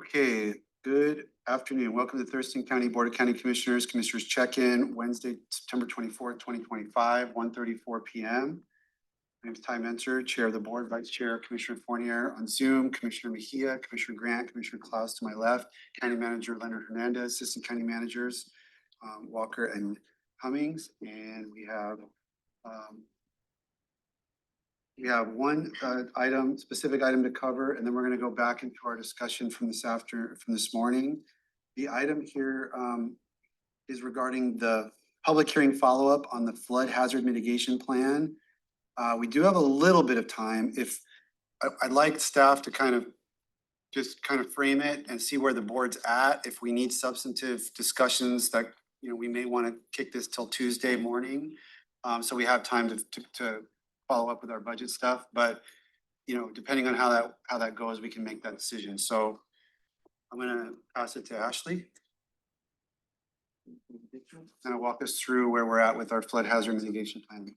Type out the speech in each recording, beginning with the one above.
Okay, good afternoon. Welcome to Thurston County Board of County Commissioners. Commissioners check-in Wednesday, September 24th, 2025, 1:34 p.m. My name is Ty Mentor, Chair of the Board, Vice Chair Commissioner Fournier on Zoom, Commissioner Mejia, Commissioner Grant, Commissioner Klaus to my left, County Manager Leonard Hernandez, Assistant County Managers Walker and Cummings, and we have one specific item to cover, and then we're going to go back into our discussion from this morning. The item here is regarding the public hearing follow-up on the flood hazard mitigation plan. We do have a little bit of time. I'd like staff to just frame it and see where the board's at. If we need substantive discussions that, we may want to kick this till Tuesday morning. So we have time to follow up with our budget stuff, but depending on how that goes, we can make that decision. So I'm gonna pass it to Ashley. Kind of walk us through where we're at with our flood hazard mitigation plan.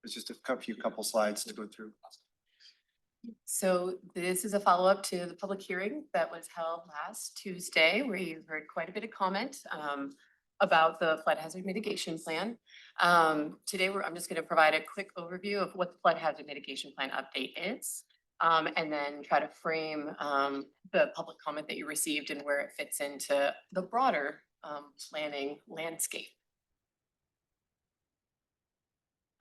There's just a couple slides to go through. So this is a follow-up to the public hearing that was held last Tuesday, where you heard quite a bit of comment about the flood hazard mitigation plan. Today, I'm just going to provide a quick overview of what the flood hazard mitigation plan update is, and then try to frame the public comment that you received and where it fits into the broader planning landscape.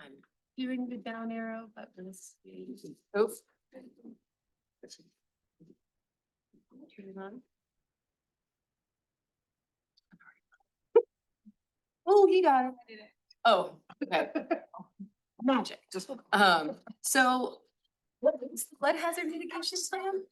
I'm doing the down arrow, but let's see. Oh. Turn it on. Oh, he got it. Oh, okay. Magic. So what is the flood hazard mitigation plan?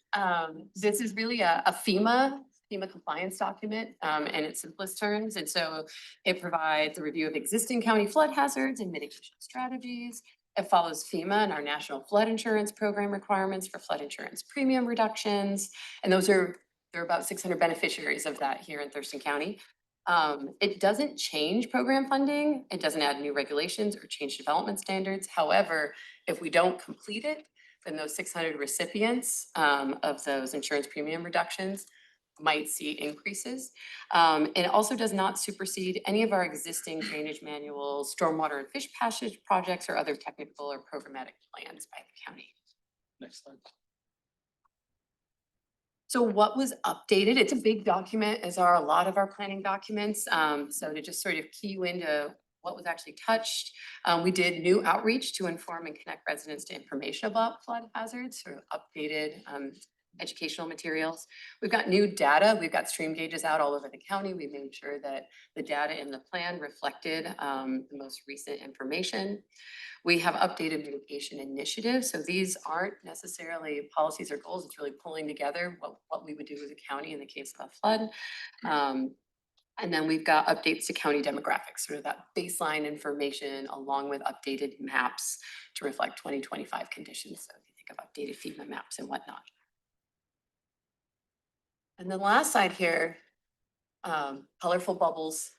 This is really a FEMA compliance document in its simplest terms. And so it provides a review of existing county flood hazards and mitigation strategies. It follows FEMA and our National Flood Insurance Program requirements for flood insurance premium reductions. And there are about 600 beneficiaries of that here in Thurston County. It doesn't change program funding. It doesn't add new regulations or change development standards. However, if we don't complete it, then those 600 recipients of those insurance premium reductions might see increases. It also does not supersede any of our existing drainage manuals, stormwater and fish passage projects, or other technical or programmatic plans by the county. Next slide. So what was updated? It's a big document, as are a lot of our planning documents. So to just sort of key you into what was actually touched, we did new outreach to inform and connect residents to information about flood hazards, sort of updated educational materials. We've got new data. We've got stream gauges out all over the county. We made sure that the data in the plan reflected the most recent information. We have updated mitigation initiatives. So these aren't necessarily policies or goals. It's really pulling together what we would do as a county in the case of a flood. And then we've got updates to county demographics, sort of that baseline information along with updated maps to reflect 2025 conditions. So if you think of updated FEMA maps and whatnot. And the last side here, colorful bubbles.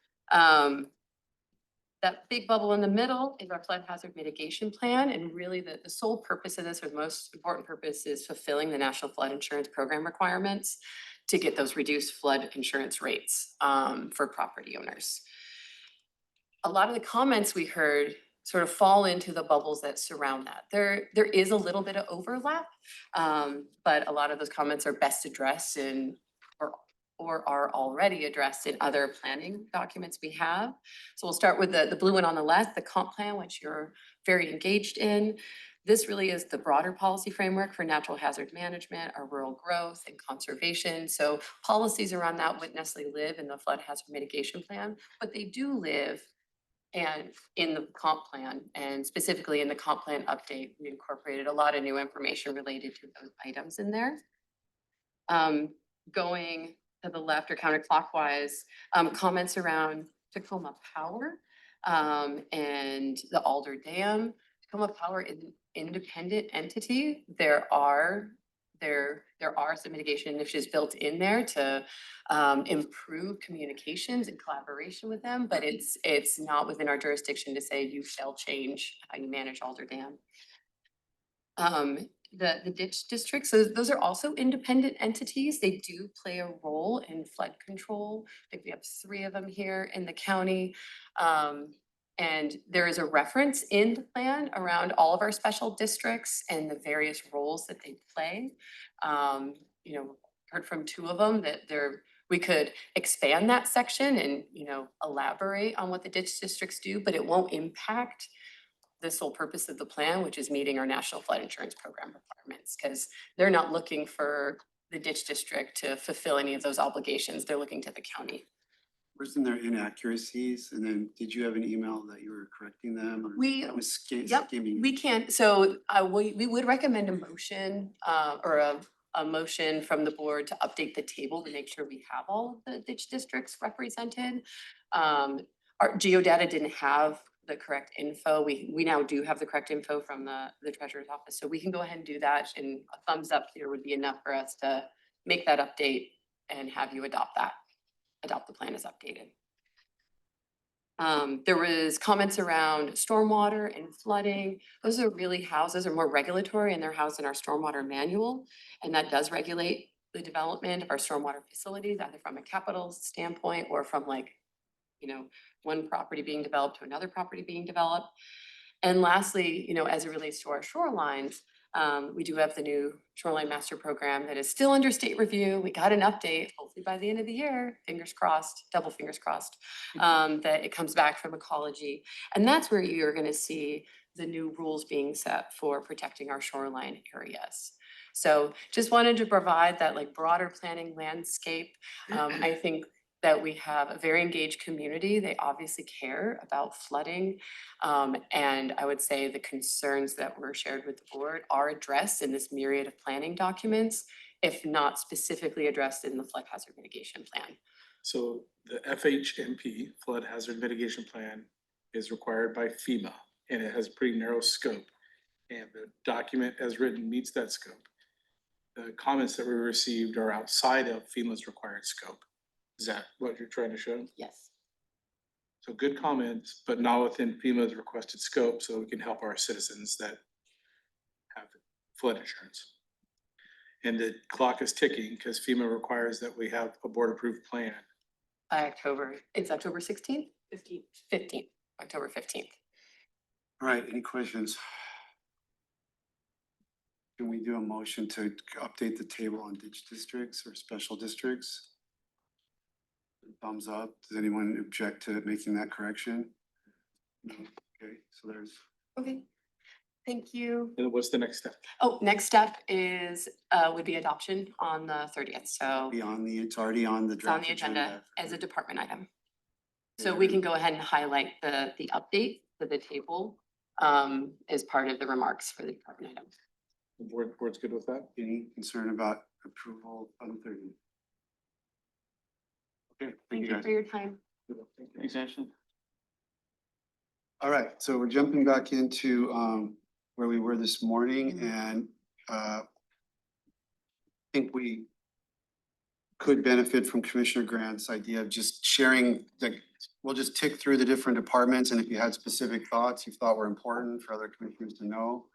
That big bubble in the middle is our flood hazard mitigation plan. And really the sole purpose of this, or the most important purpose, is fulfilling the National Flood Insurance Program requirements to get those reduced flood insurance rates for property owners. A lot of the comments we heard sort of fall into the bubbles that surround that. There is a little bit of overlap, but a lot of those comments are best addressed or are already addressed in other planning documents we have. So we'll start with the blue one on the left, the comp plan, which you're very engaged in. This really is the broader policy framework for natural hazard management, our rural growth and conservation. So policies around that wouldn't necessarily live in the flood hazard mitigation plan, but they do live and in the comp plan, and specifically in the comp plan update, we incorporated a lot of new information related to those items in there. Going to the left or counterclockwise, comments around Tacoma Power and the Alder Dam. Tacoma Power is an independent entity. There are some mitigation initiatives built in there to improve communications and collaboration with them, but it's not within our jurisdiction to say you shall change how you manage Alder Dam. the ditch districts, so those are also independent entities. They do play a role in flood control. I think we have 3 of them here in the county. And there is a reference in the plan around all of our special districts and the various roles that they play. You know, heard from 2 of them that we could expand that section and, you know, elaborate on what the ditch districts do, but it won't impact the sole purpose of the plan, which is meeting our national flood insurance program requirements, because they're not looking for the ditch district to fulfill any of those obligations. They're looking to the county. Wasn't there inaccuracies? And then did you have an email that you were correcting them? Or We- that was Yep, skimming? we can't, so we would recommend a motion or a motion from the board to update the table to make sure we have all of the ditch districts represented. Our geodata didn't have the correct info. We now do have the correct info from the treasurer's office, so we can go ahead and do that, and a thumbs up here would be enough for us to make that update and have you adopt the plan as updated. There was comments around stormwater and flooding. Those are really housed, those are more regulatory, and they're housed in our stormwater manual. And that does regulate the development of our stormwater facilities, either from a capital standpoint or from like, you know, one property being developed to another property being developed. And lastly, you know, as it relates to our shorelines, we do have the new shoreline master program that is still under state review. We got an update, hopefully by the end of the year, fingers crossed, double fingers crossed, that it comes back from ecology. And that's where you're gonna see the new rules being set for protecting our shoreline areas. So just wanted to provide that like broader planning landscape. I think that we have a very engaged community. They obviously care about flooding. And I would say the concerns that were shared with the board are addressed in this myriad of planning documents, if not specifically addressed in the flood hazard mitigation plan. So the FHMP, Flood Hazard Mitigation Plan, is required by FEMA, and it has a pretty narrow scope. And the document as written meets that scope. The comments that we received are outside of FEMA's required scope. Is that what you're trying to show? Yes. So good comments, but not within FEMA's requested scope, so we can help our citizens that have flood insurance. And the clock is ticking because FEMA requires that we have a board-approved plan. It's October 16th? 15th, October 15th. All right, any questions? Can we do a motion to update the table on ditch districts or special districts? Thumbs up. Does anyone object to making that correction? No. Okay, so there's, Okay, thank you. And what's the next step? Oh, next step is, would be adoption on the 30th, so it's already on the it's on draft the agenda as a department item. So we can go ahead and highlight the update for the table as part of the remarks for the department item. The board's good with that? Any concern about approval on the 30th? Okay, thank you guys. for your time. Thanks, Ashley. All right, so we're jumping back into where we were this morning, and I think we could benefit from Commissioner Grant's idea of just sharing, like, we'll just tick through the different departments, and if you had specific thoughts you thought were important for other commissioners to know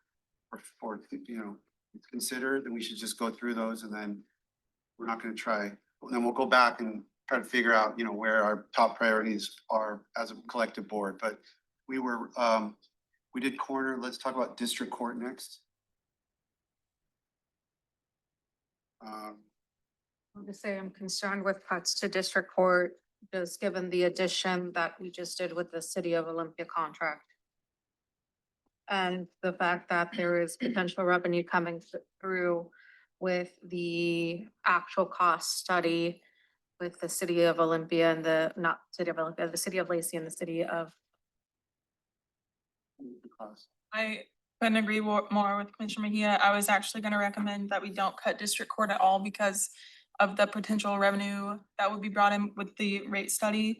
or you know, consider, then we should just go through those, and then we're not gonna try, then we'll go back and try to figure out, you know, where our top priorities are as a collective board. But we were, we did corner, let's talk about district court next. I'll just say I'm concerned with cuts to district court, just given the addition that we just did with the City of Olympia contract. And the fact that there is potential revenue coming through with the actual cost study with the City of Olympia and not City of Olympia, the City of Lacey and the City of. I couldn't agree more with Commissioner Mejia. I was actually gonna recommend that we don't cut district court at all because of the potential revenue that would be brought in with the rate study.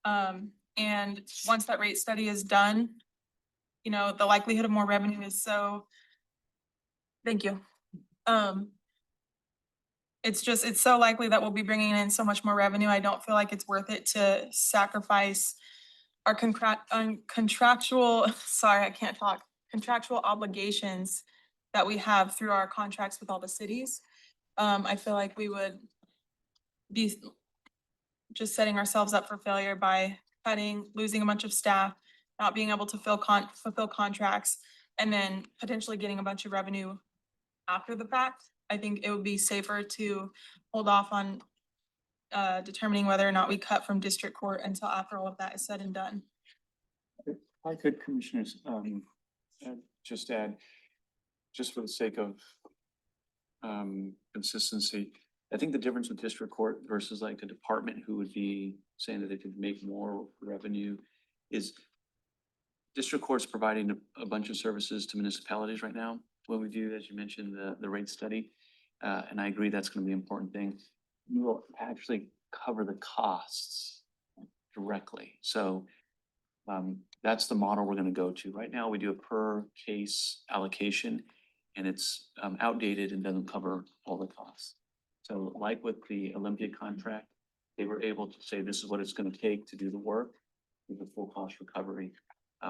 And once that rate study is done, you know, the likelihood of more revenue is so. Thank you. It's so likely that we'll be bringing in so much more revenue. I don't feel like it's worth it to sacrifice our contractual, sorry, I can't talk, contractual obligations that we have through our contracts with all the cities. I feel like we would be just setting ourselves up for failure by cutting, losing a bunch of staff, not being able to fulfill contracts, and then potentially getting a bunch of revenue after the fact. I think it would be safer to hold off on determining whether or not we cut from district court until after all of that is said and done. If I could, commissioners, just add, just for the sake of consistency, I think the difference with district court versus like a department who would be saying that they could make more revenue is district court's providing a bunch of services to municipalities right now. When we do, as you mentioned, the rate study, and I agree that's gonna be an important thing. We will actually cover the costs directly. So that's the model we're gonna go to. Right now, we do a per case allocation and it's outdated and doesn't cover all the costs. So like with the Olympia contract, they were able to say, this is what it's gonna take to do the work with the full cost recovery,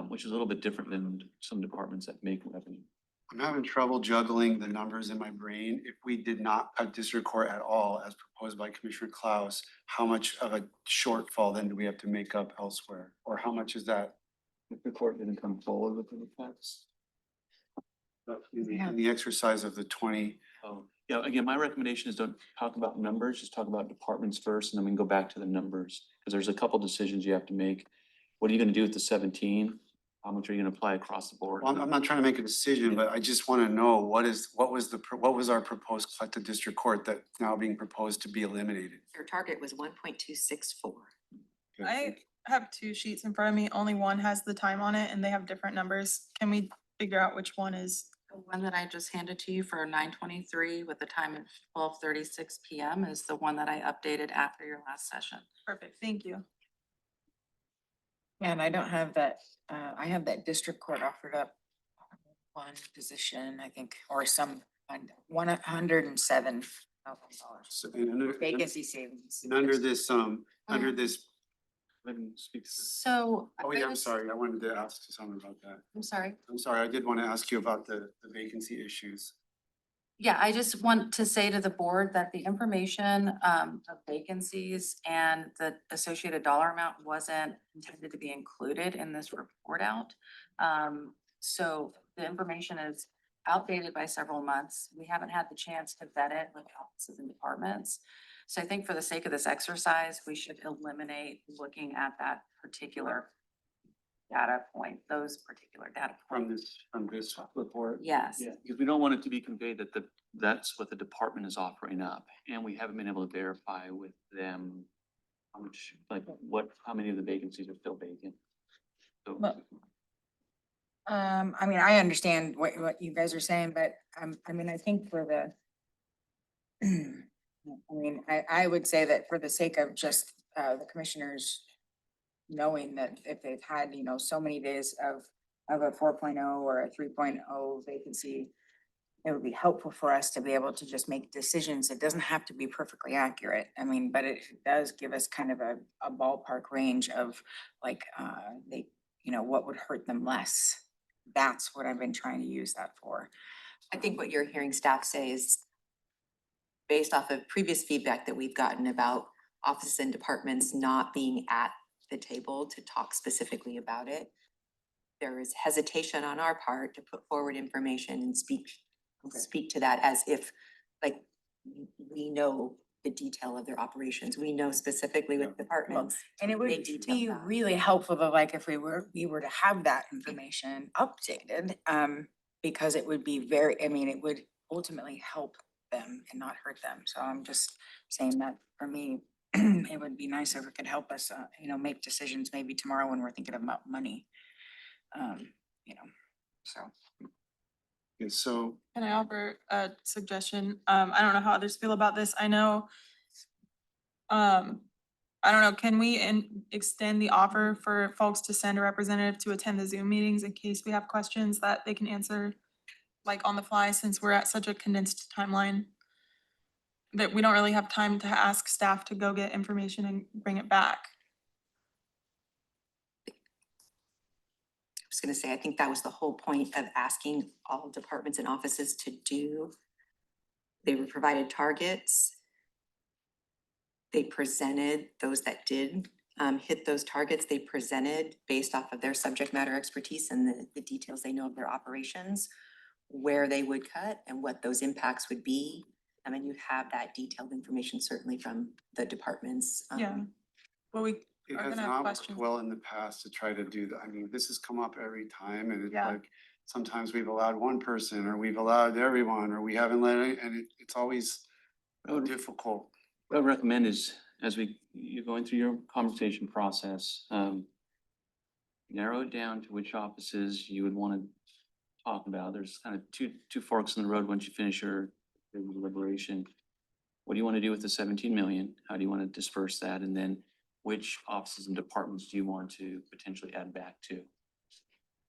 which is a little bit different than some departments that make revenue. I'm having trouble juggling the numbers in my brain. If we did not cut district court at all, as proposed by Commissioner Klaus, how much of a shortfall then do we have to make up elsewhere? Or how much is that If the court didn't come forward with the facts. in the exercise of the 20? Oh, yeah, again, my recommendation is don't talk about numbers, just talk about departments first, and then we can go back to the numbers. Because there's a couple decisions you have to make. What are you gonna do with the 17? How much are you gonna apply across the board? Well, I'm not trying to make a decision, but I just want to know what was our proposed cut to district court that's now being proposed to be eliminated? Your target was 1.264. I have two sheets in front of me. Only one has the time on it and they have different numbers. Can we figure out which one is? The one that I just handed to you for 9:23 with the time of 12:36 PM is the one that I updated after your last session. Perfect, thank you. And I don't have that, I have that district court offered up one position, I think, or some, $107,000 So, and under, vacancy savings. and under this, Let me speak to this. So. oh I yeah, I'm was- sorry, I wanted to ask someone about that. I'm sorry. I'm sorry, I did want to ask you about the vacancy issues. Yeah, I just want to say to the board that the information of vacancies and the associated dollar amount wasn't intended to be included in this report out. So the information is outdated by several months. We haven't had the chance to vet it with offices and departments. So I think for the sake of this exercise, we should eliminate looking at that particular data point, those particular data points. From this report? Yes. Yeah, because we don't want it to be conveyed that that's what the department is offering up, and we haven't been able to verify with them how much, like, how many of the vacancies are still vacant. So, Well, I mean, I understand what you guys are saying, but I mean, I think for the I mean, I would say that for the sake of just the commissioners knowing that if they've had, so many days of a 4.0 or a 3.0 vacancy, it would be helpful for us to be able to just make decisions. It doesn't have to be perfectly accurate. I mean, but it does give us kind of a ballpark range of like, what would hurt them less. That's what I've been trying to use that for. I think what you're hearing staff say is based off of previous feedback that we've gotten about offices and departments not being at the table to talk specifically about it. There is hesitation on our part to put forward information and speak to that as if, like, we know the detail of their operations. We know specifically with departments. And it would They detail be that. really helpful to like, if we were to have that information updated, because it would be it would ultimately help them and not hurt them. So I'm just saying that for me, it would be nice if it could help us, make decisions maybe tomorrow when we're thinking about money. So. And so, Can I offer a suggestion? I don't know how others feel about this. I know. I don't know, can we extend the offer for folks to send a representative to attend the Zoom meetings in case we have questions that they can answer like on the fly, since we're at such a condensed timeline? That we don't really have time to ask staff to go get information and bring it back. was gonna say, I think that was the whole point of asking all departments and offices to do. They were provided targets. They presented those that did hit those targets. They presented based off of their subject matter expertise and the details they know of their operations, where they would cut and what those impacts would be. I mean, you have that detailed information certainly from the departments. Yeah. Well, we are It has gonna have not worked questions. well in the past to try to do that. I mean, this has come up every time and it's Yeah. like, sometimes we've allowed one person or we've allowed everyone, or we haven't let it, and it's always I would difficult. What I would recommend is, as you're going through your conversation process, narrow it down to which offices you would want to talk about. There's kind of two forks in the road once you finish your deliberation. What do you want to do with the 17 million? How do you want to disperse that? And then which offices and departments do you want to potentially add back to?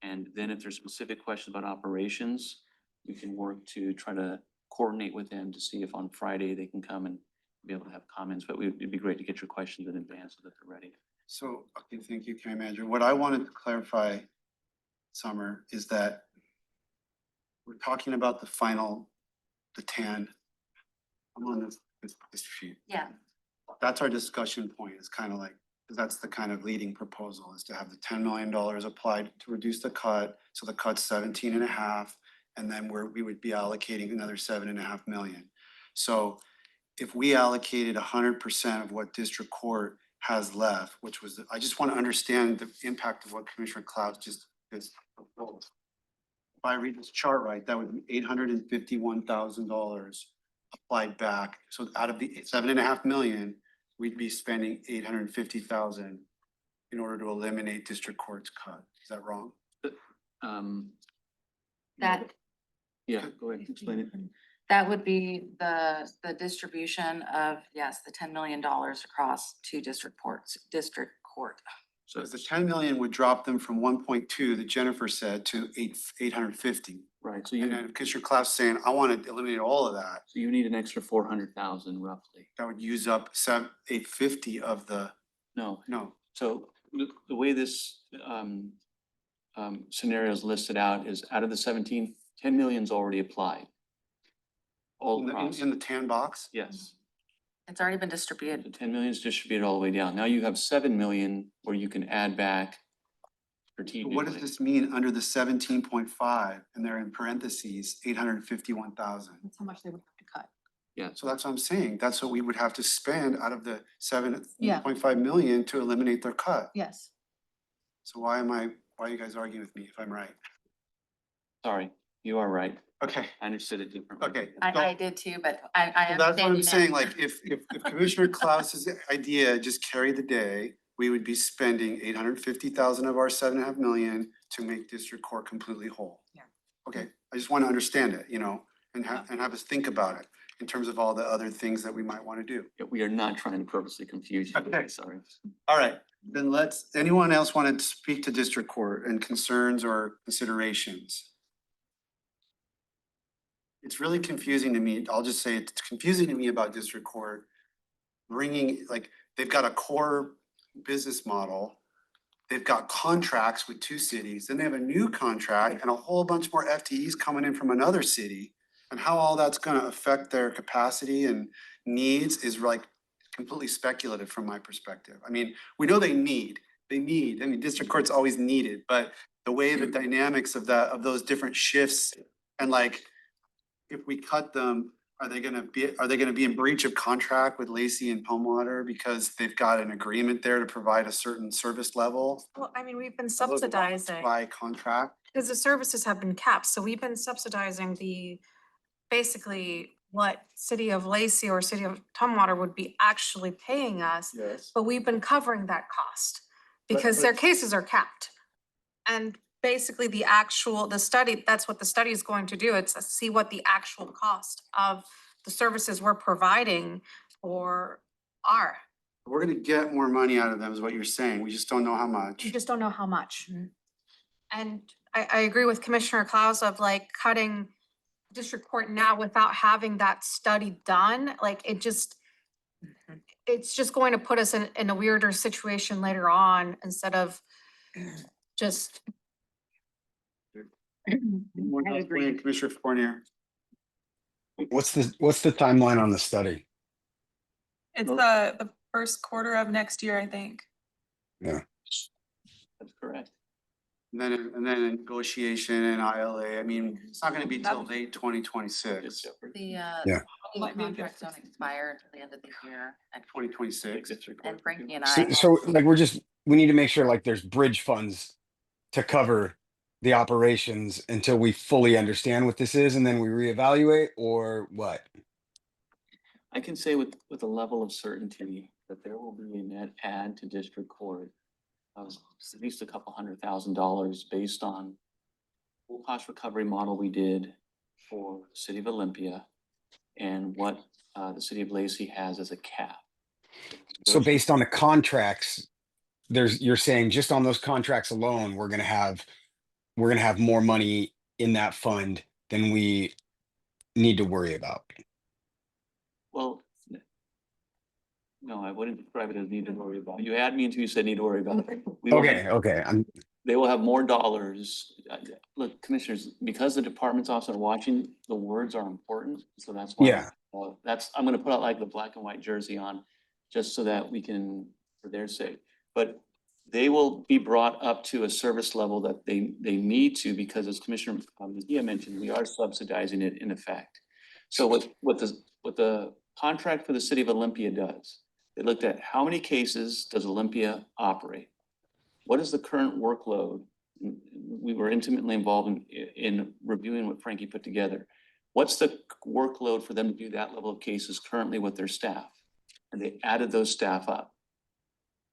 And then if there's specific questions about operations, we can work to try to coordinate with them to see if on Friday they can come and be able to have comments, but it'd be great to get your questions in advance so that they're ready. So, okay, thank you, County Manager. What I wanted to clarify, Summer, is that we're talking about the final, the 10. I'm on this sheet. Yeah. That's our discussion point. It's kind of like, because that's the kind of leading proposal, is to have the $10 million applied to reduce the cut. So the cut's 17.5, and then we would be allocating another 7.5 million. So if we allocated 100% of what district court has left, which was, I just want to understand the impact of what Commissioner Cloud just proposed. If I read this chart right, that would be $851,000 applied back. So out of the 7.5 million, we'd be spending 850,000 in order to eliminate district court's cut. Is that wrong? That, Yeah, go ahead, explain it. That would be the distribution of, yes, the $10 million across two district court. So Because the 10 million would drop them from 1.2 that Jennifer said to 850. right, so And then Commissioner Klaus saying, I want to eliminate all of that. you need an extra 400,000 roughly. That would use up 850 of the, No, no. so the way this scenario is listed out is out of the 17, 10 million's already applied. All In across, the tan box? yes. It's already been distributed. The 10 million is distributed all the way down. Now you have 7 million where you can add back But strategically. what does this mean under the 17.5 and they're in parentheses, 851,000? That's how much they would have to cut. Yeah, So that's what I'm saying. That's what we would have to spend out of the Yeah. 7.5 million to eliminate their cut. Yes. So why are you guys arguing with me if I'm right? sorry, you are right. Okay, I understood it differently. okay. I did too, but I So that's what understand I'm you saying, now. like, if Commissioner Klaus's idea just carried the day, we would be spending 850,000 of our 7.5 million to make district court completely whole. Yeah. Okay, I just want to understand it, and have us think about it in terms of all the other things that we might want to do. Yeah, we are not trying to purposely confuse you. Okay. Sorry. All right, then anyone else want to speak to district court and concerns or considerations? It's really confusing to me. I'll just say it's confusing to me about district court. They've got a core business model. They've got contracts with 2 cities, then they have a new contract and a whole bunch more FTEs coming in from another city. And how all that's gonna affect their capacity and needs is like completely speculative from my perspective. I mean, we know they need, district court's always needed, but the way the dynamics of those different shifts and like, if we cut them, are they gonna be in breach of contract with Lacey and Palmwater because they've got an agreement there to provide a certain service level? Well, I mean, we've been Are those locked subsidizing, by contract? because the services have been capped, so we've been subsidizing basically what City of Lacey or City of Tumwater would be actually paying us, Yes. but we've been covering that cost But- because their but- cases are capped. And basically the study, that's what the study is going to do. It's see what the actual cost of the services we're providing are. We're gonna get more money out of them is what you're saying. We just don't know how much. You just don't know how much. And I agree with Commissioner Klaus of like cutting district court now without having that study done, like it's just going to put us in a weirder situation later on instead of just Anyone I else? agree. Commissioner Fournier. What's the timeline on the study? It's Well- the first quarter of next year, I think. Yeah. That's correct. And then negotiation and ILA. I mean, it's not gonna be till late 2026. It's separate. The Yeah. the contracts don't expire until the end of the year. 2026. And Frankie and I. So like, we need to make sure like there's bridge funds to cover the operations until we fully understand what this is and then we reevaluate or what? I can say with a level of certainty that there will be a net add to district court of at least a couple $100,000 based on full cost recovery model we did for the city of Olympia and what the city of Lacey has as a cap. So based on the contracts, you're saying just on those contracts alone, we're gonna have more money in that fund than we need to worry about. Well, no, I wouldn't describe it as need to worry about. You had me until you said need to worry about. We will have- Okay, They will have more dollars. Look, commissioners, because the department's also watching, the words are important, so that's why. Yeah. I'm gonna put out like the black and white jersey on, just so that we can, for their sake. But they will be brought up to a service level that they need to, because as Commissioner Mejia mentioned, we are subsidizing it in effect. So what the contract for the city of Olympia does, they looked at how many cases does Olympia operate? What is the current workload? We were intimately involved in reviewing what Frankie put together. What's the workload for them to do that level of cases currently with their staff? And they added those staff up.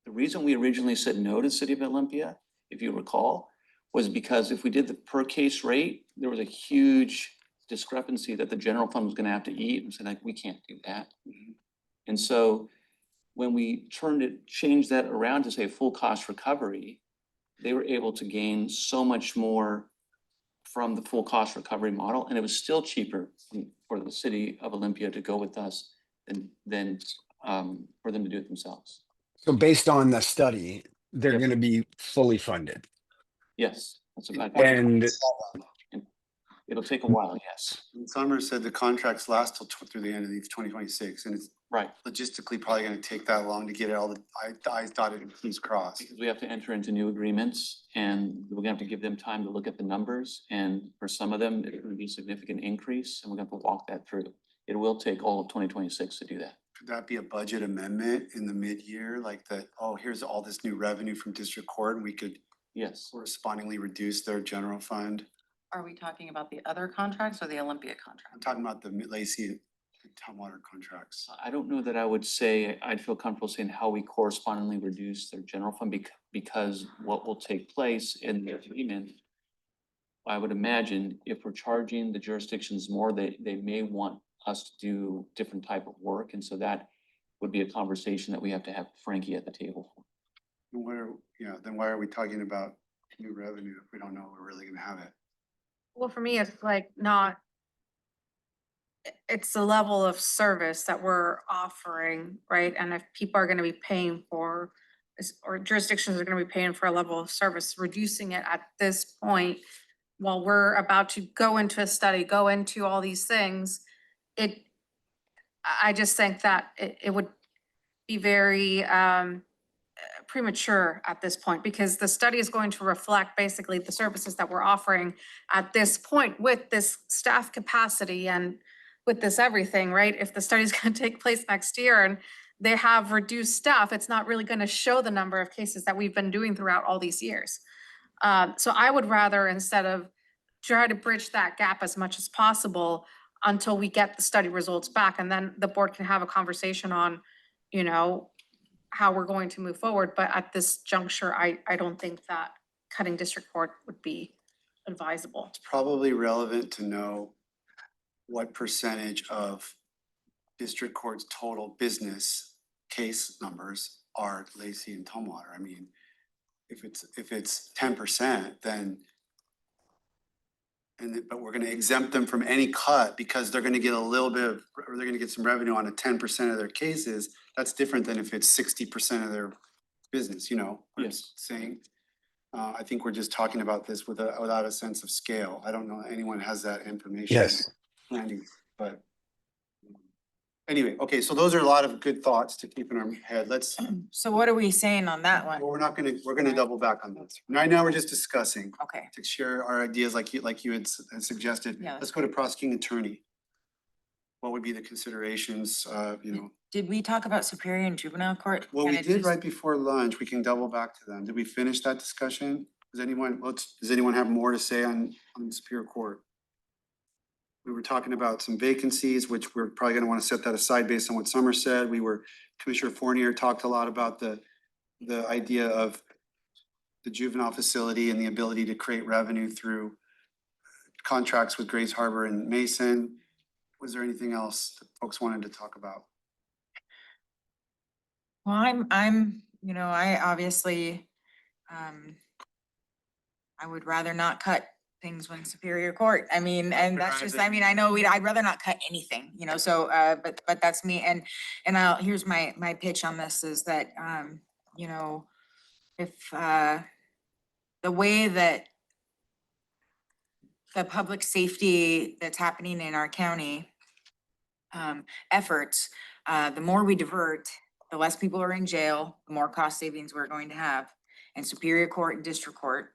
The reason we originally said no to the city of Olympia, if you recall, was because if we did the per case rate, there was a huge discrepancy that the general fund was gonna have to eat, and said like, we can't do that. And so when we changed that around to say full cost recovery, they were able to gain so much more from the full cost recovery model, and it was still cheaper for the city of Olympia to go with us than for them to do it themselves. so based on the study, they're Yep. gonna be fully funded. Yes, that's about. And It'll take a while, yes, Summers said the contracts last till through the end of 2026, and it's right, logistically probably gonna take that long to get all the I's dotted and T's crossed. because we have to enter into new agreements and we're gonna have to give them time to look at the numbers, and for some of them, it's gonna be a significant increase, and we're gonna have to walk that through. It will take all of 2026 to do that. Could that be a budget amendment in the mid-year, like that, oh, here's all this new revenue from district court, and we could Yes, correspondingly reduce their general fund? Are we talking about the other contracts or the Olympia I'm contract? talking about the Lacey and Tumwater contracts. I don't know that I would say, I'd feel comfortable saying how we correspondingly reduce their general fund because what will take place in the agreement, I would imagine if we're charging the jurisdictions more, they may want us to do different type of work. And so that would be a conversation that we have to have Frankie at the table for. Then why are we talking about new revenue if we don't know we're really gonna have it? Well, for me, it's like not. It's the level of service that we're offering, right? And if people are gonna be paying for, or jurisdictions are gonna be paying for a level of service, reducing it at this point, while we're about to go into a study, go into all these things, I just think that it would be very premature at this point, because the study is going to reflect basically the services that we're offering at this point with this staff capacity and with this everything, right? If the study's gonna take place next year and they have reduced staff, it's not really gonna show the number of cases that we've been doing throughout all these years. So I would rather, instead of try to bridge that gap as much as possible until we get the study results back, and then the board can have a conversation on, you know, how we're going to move forward. But at this juncture, I don't think that cutting district court would be advisable. It's probably relevant to know what percentage of district court's total business case numbers are Lacey and Tumwater. I mean, if it's 10%, then but we're gonna exempt them from any cut because they're gonna get a little bit of, or they're gonna get some revenue on a 10% of their cases. That's different than if it's 60% of their business, you know what I'm Yes. saying? I think we're just talking about this without a sense of scale. I don't know anyone has that information. Yes. handy, but. Anyway, okay, so those are a lot of good thoughts to keep in our head. Let's, So what are we saying on that one? well, we're gonna double back on this. Right now, we're just discussing Okay, to share our ideas like you had had suggested. Yeah. Let's go to prosecuting attorney. What would be the considerations, you know? did we talk about Superior and Juvenile Court? Well, we Kinda did just- right before lunch. We can double back to them. Did we finish that discussion? Does anyone have more to say on Superior Court? We were talking about some vacancies, which we're probably gonna wanna set that aside based on what Summer said. Commissioner Fournier talked a lot about the idea of the juvenile facility and the ability to create revenue through contracts with Grace Harbor and Mason. Was there anything else that folks wanted to talk about? Well, I obviously, I would rather not cut things when Superior Court. I mean, and that's just, I mean, I know I'd rather not cut anything, so, but that's me. And here's my pitch on this is that, if, the way that the public safety that's happening in our county, efforts, the more we divert, the less people are in jail, the more cost savings we're going to have. And Superior Court and District Court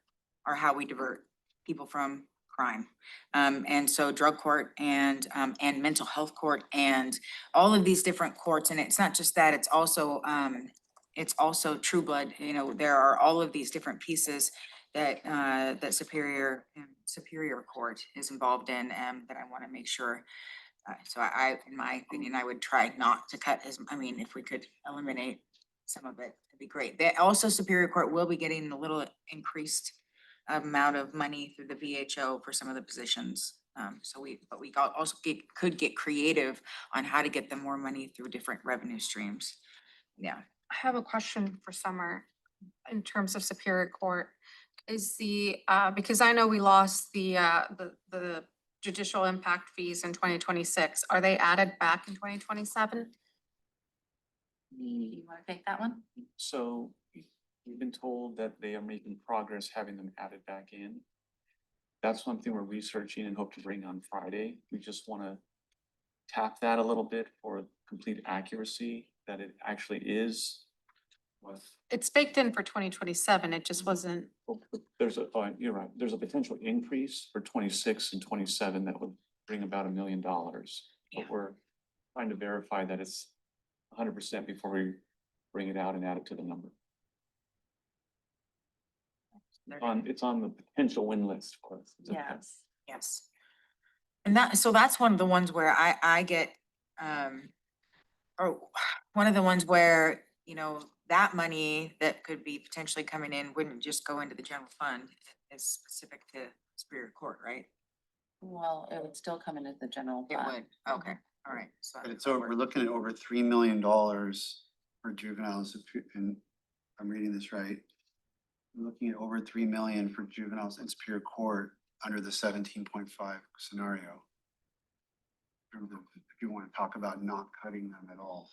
are how we divert people from crime. And so drug court and mental health court and all of these different courts, and it's not just that, it's also True Blood, there are all of these different pieces that, that Superior Court is involved in, that I want to make sure. So in my opinion, I would try not to cut if we could eliminate some of it, it'd be great. Also Superior Court will be getting a little increased amount of money through the VHO for some of the positions. But we could get creative on how to get them more money through different revenue streams. Yeah. I have a question for Summer in terms of Superior Court. Is because I know we lost the judicial impact fees in 2026. Are they added back in 2027? You wanna take that one? So we've been told that they are making progress having them added back in. That's something we're researching and hope to bring on Friday. We just wanna tap that a little bit for complete accuracy, that it actually is what. It's baked in for 2027. It just wasn't. You're right, there's a potential increase for 26 and 27 that would bring about $1 million. Yeah. But we're trying to verify that it's 100% before we bring it out and add it to the number. It's on the potential win list for us. Yes. Yes. And that's one of the ones where I get, or one of the ones where, that money that could be potentially coming in wouldn't just go into the general fund. It's specific to Superior Court, right? Well, it would still come in as the general It fund. would, okay, all right. So But we're looking at over $3 million for juveniles, and I'm reading this right. We're looking at over 3 million for juveniles in Superior Court under the 17.5 scenario. If you want to talk about not cutting them at all,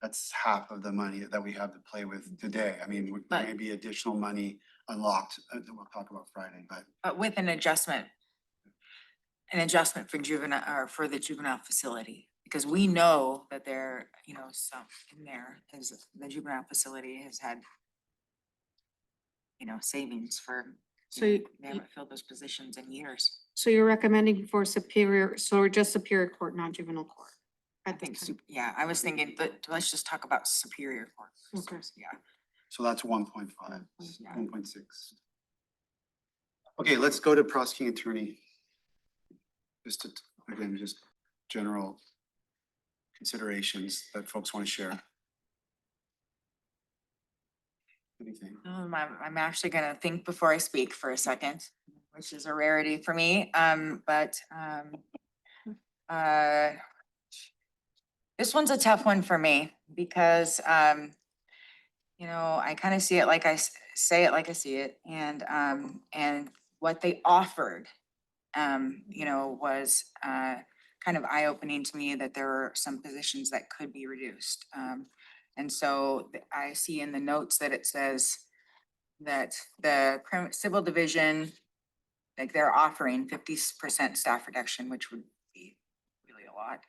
that's half of the money that we have to play with today. I mean, there may be additional money unlocked that we'll talk about Friday, But with an adjustment for juvenile, or for the juvenile facility, because we know that there, some in there, is the juvenile facility has had, savings for, So they haven't filled those positions in years. So you're recommending for Superior, so just Superior Court, not Juvenile Court? I think, yeah, I was thinking, but let's just talk about Superior Court. Okay. Yeah. so that's 1.5, Yeah. 1.6. Okay, let's go to prosecuting attorney. Just general considerations that folks want to share. Anything? I'm actually gonna think before I speak for a second, which is a rarity for me, this one's a tough one for me because, I kind of see it like say it like I see it, and what they offered, was, kind of eye-opening to me that there are some positions that could be reduced. And so I see in the notes that it says, that the civil division, like they're offering 50% staff reduction, which would be really a lot,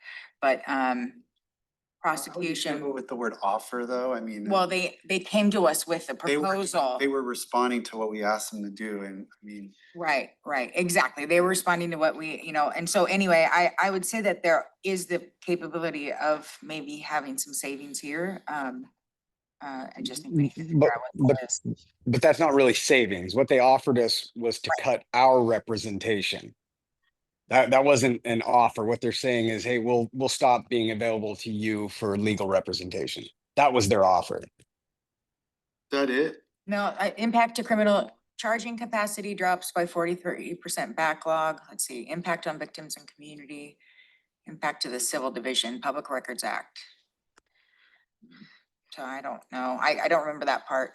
but prosecution, With the word offer, though, I mean. well, they came to us with a They were- proposal. They were responding to what we asked them to do, and I mean, Right, exactly. They were responding to what we, and so anyway, I would say that there is the capability of maybe having some savings here. I just think we need to figure out what that is. But that's not really savings. What they offered us was to cut our representation. That wasn't an offer. What they're saying is, hey, we'll stop being available to you for legal representation. That was their offer. is that it? No, impact to criminal charging capacity drops by 43% backlog. Let's see, impact on victims and community, impact to the civil division, Public Records Act. So I don't know. I don't remember that part.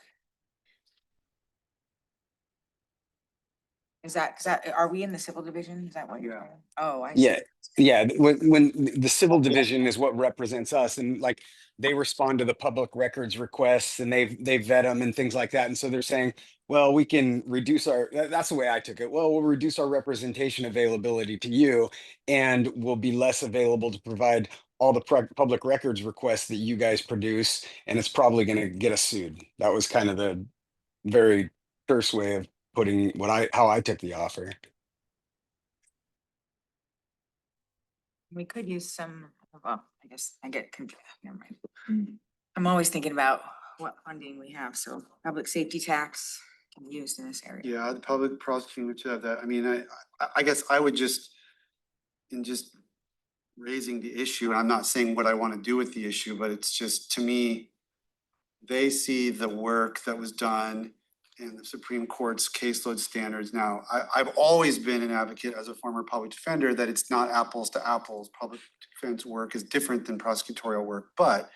Is that, are we in the civil division? Is that what you're? Yeah. saying? Oh, I see. Yeah, yeah. When the civil division is what represents us, and like they respond to the public records requests, and they vet them and things like that. And so they're saying, well, we can reduce our. That's the way I took it. Well, we'll reduce our representation availability to you, and we'll be less available to provide all the public records requests that you guys produce, and it's probably going to get us sued. That was kind of the very terse way of putting how I took the offer. We could use some, well, I guess I get, never mind. I'm always thinking about what funding we have, so public safety tax can be used in this area. Yeah, the public prosecutor should have that. I mean, I guess I would just, in just raising the issue, and I'm not saying what I want to do with the issue, but it's just, to me, they see the work that was done in the Supreme Court's caseload standards. Now, I've always been an advocate as a former public defender that it's not apples to apples. Public defense work is different than prosecutorial work, but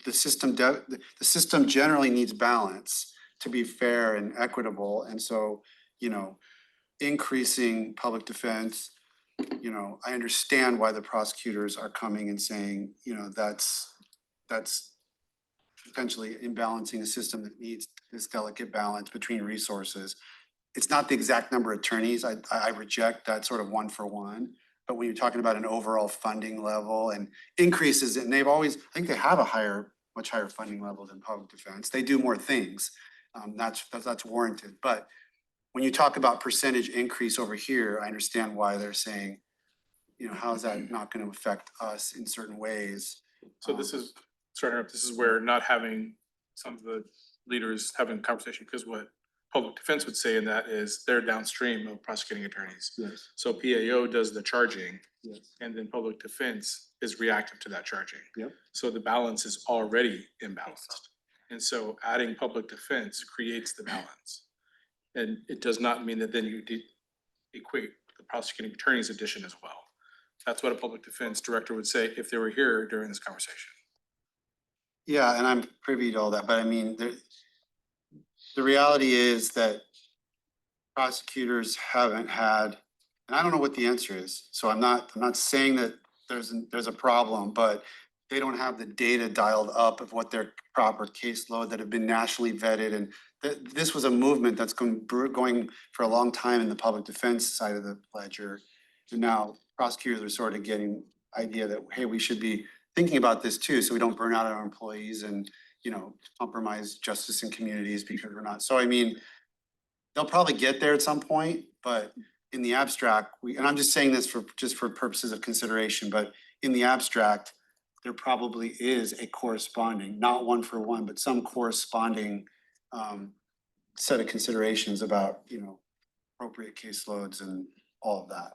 the system generally needs balance to be fair and equitable. And so, increasing public defense, I understand why the prosecutors are coming and saying, that's potentially imbalancing a system that needs this delicate balance between resources. It's not the exact number of attorneys. I reject that sort of one for one. But when you're talking about an overall funding level and increases, and they've always, I think they have a much higher funding level than public defense. They do more things. That's warranted. But when you talk about percentage increase over here, I understand why they're saying, how is that not going to affect us in certain ways? So this is, this is where not having some of the leaders having a conversation, because what public defense would say in that is they're downstream of prosecuting attorneys. Yes. So PAO does the charging, Yes. and then public defense is reactive to that charging. Yep. So the balance is already imbalanced. And so adding public defense creates the balance. And it does not mean that then you equate the prosecuting attorney's addition as well. That's what a public defense director would say if they were here during this conversation. Yeah, and I'm privy to all that, but I mean, the reality is that prosecutors haven't had, and I don't know what the answer is, so I'm not saying that there's a problem, but they don't have the data dialed up of what their proper caseload that have been nationally vetted, and this was a movement that's going for a long time in the public defense side of the ledger. And now prosecutors are sort of getting idea that, hey, we should be thinking about this too, so we don't burn out our employees and, compromise justice in communities because we're not. So I mean, they'll probably get there at some point, but in the abstract, and I'm just saying this just for purposes of consideration, but in the abstract, there probably is a corresponding, not one for one, but some corresponding set of considerations about, appropriate caseloads and all of that.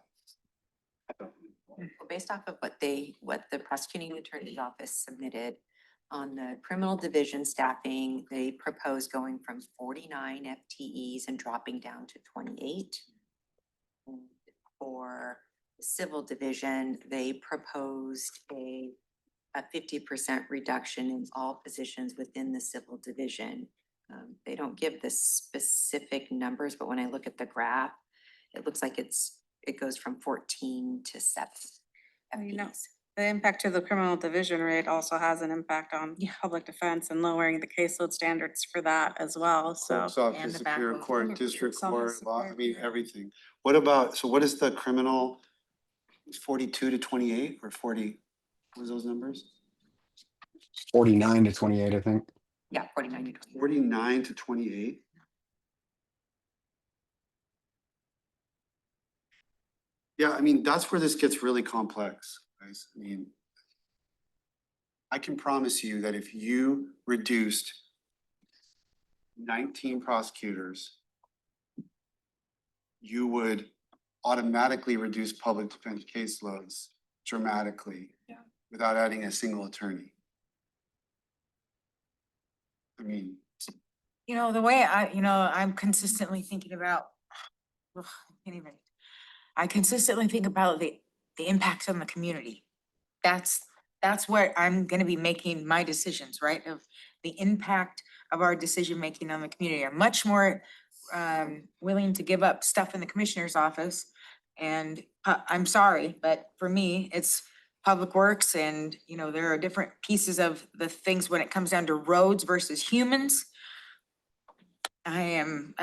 Based off of what the prosecuting attorney's office submitted on the criminal division staffing, they proposed going from 49 FTEs and dropping down to 28. And for the civil division, they proposed a 50% reduction in all positions within the civil division. They don't give the specific numbers, but when I look at the graph, it looks like it goes from 14 to 7 You know, FTEs. The impact to the criminal division rate also has an impact on public defense and lowering the caseload standards for that as well, so. Clerk's office, and the Superior backload. Court, District It's on the Court, law, I Superior mean, Court. everything. What about, so what is the criminal? It's 42 to 28 or 40? What was those numbers? 49 to 28, I think. Yeah, 49 to 20. 49 to 28? Yeah, I mean, that's where this gets really complex, guys. I mean, I can promise you that if you reduced 19 prosecutors, you would automatically reduce public defense caseloads dramatically. Yeah. Without adding a single attorney. I mean, You know, the way I'm consistently thinking about, ugh, I can't even, I consistently think about the impacts on the community. That's where I'm gonna be making my decisions, right? Of the impact of our decision-making on the community. I'm much more willing to give up stuff in the commissioner's office. And I'm sorry, but for me, it's public works and, you know, there are different pieces of the things when it comes down to roads versus humans. I am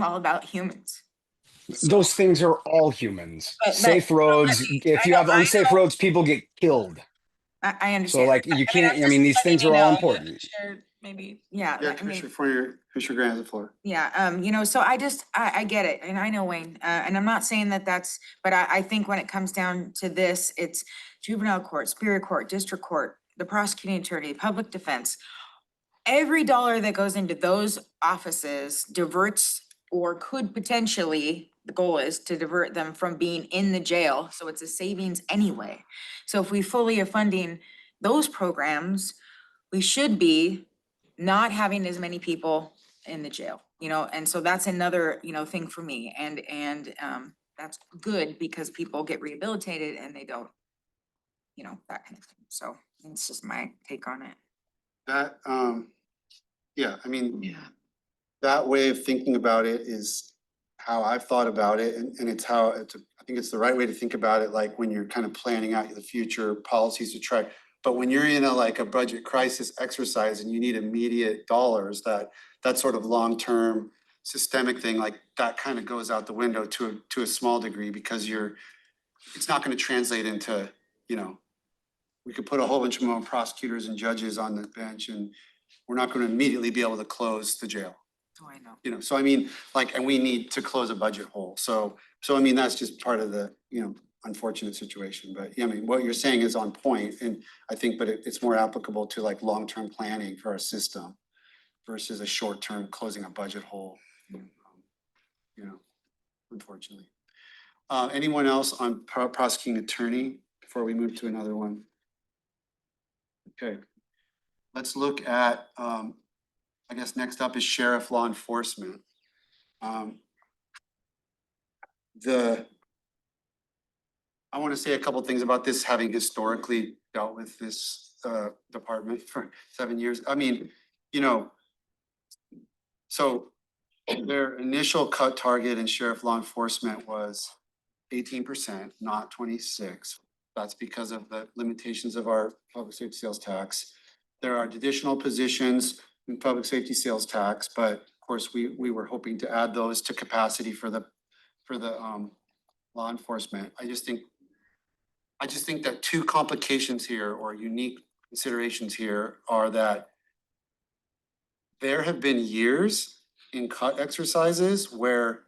all about humans. Those things are all humans. But- Safe roads, if I you know- have I unsafe know. roads, people get killed. I understand. So like you I'm can't, I just mean, these letting things you are all know. important. Share maybe. Yeah, yeah, I mean, Commissioner Grant has the floor. yeah, you know, so I get it, and I know Wayne, and I'm not saying that that's, but I think when it comes down to this, it's juvenile court, superior court, district court, the prosecuting attorney, public defense. Every dollar that goes into those offices diverts or could potentially, the goal is to divert them from being in the jail, so it's a savings anyway. So if we fully are funding those programs, we should be not having as many people in the jail, you know, and so that's another, you know, thing for me, and that's good because people get rehabilitated and they don't, you know, that kind of thing, so it's just my take on it. That, yeah, I mean, that way of thinking about it is how I've thought about it, and it's how, I think it's the right way to think about it, like when you're kind of planning out the future policies to try. But when you're in a budget crisis exercise and you need immediate dollars, that sort of long-term systemic thing, like that kind of goes out the window to a small degree, because it's not gonna translate into, you know, we could put a whole bunch of more prosecutors and judges on the bench and we're not gonna immediately be able to close the jail. Oh, I know. You know, so I mean, and we need to close a budget hole. So I mean, that's just part of the, you know, unfortunate situation. But yeah, I mean, what you're saying is on point, and I think, but it's more applicable to like long-term planning for our system versus a short-term closing a budget hole. You know, unfortunately. Anyone else on prosecuting attorney before we move to another one? Okay, let's look at, I guess next up is sheriff law enforcement. I want to say a couple things about this, having historically dealt with this department for 7 years. I mean, you know, so their initial cut target in sheriff law enforcement was 18%, not 26. That's because of the limitations of our public safety sales tax. There are additional positions in public safety sales tax, but of course, we were hoping to add those to capacity for the law enforcement. I just think that two complications here, or unique considerations here, are that there have been years in cut exercises where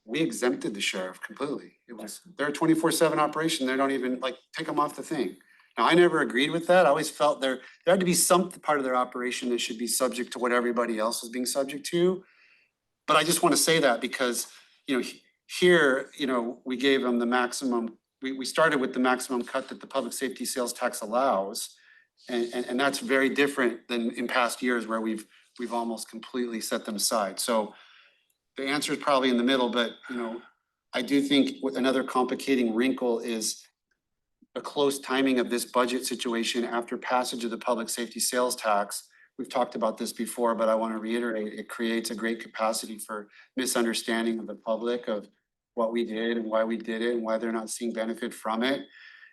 we exempted the sheriff completely. It was, they're a 24/7 operation. They don't even take them off the thing. Now, I never agreed with that. I always felt there had to be some part of their operation that should be subject to what everybody else is being subject to. But I just want to say that because, you know, here, you know, we gave them the maximum, we started with the maximum cut that the public safety sales tax allows. And that's very different than in past years where we've almost completely set them aside. So the answer is probably in the middle, but, you know, I do think another complicating wrinkle is the close timing of this budget situation after passage of the public safety sales tax. We've talked about this before, but I want to reiterate, it creates a great capacity for misunderstanding of the public of what we did and why we did it and why they're not seeing benefit from it.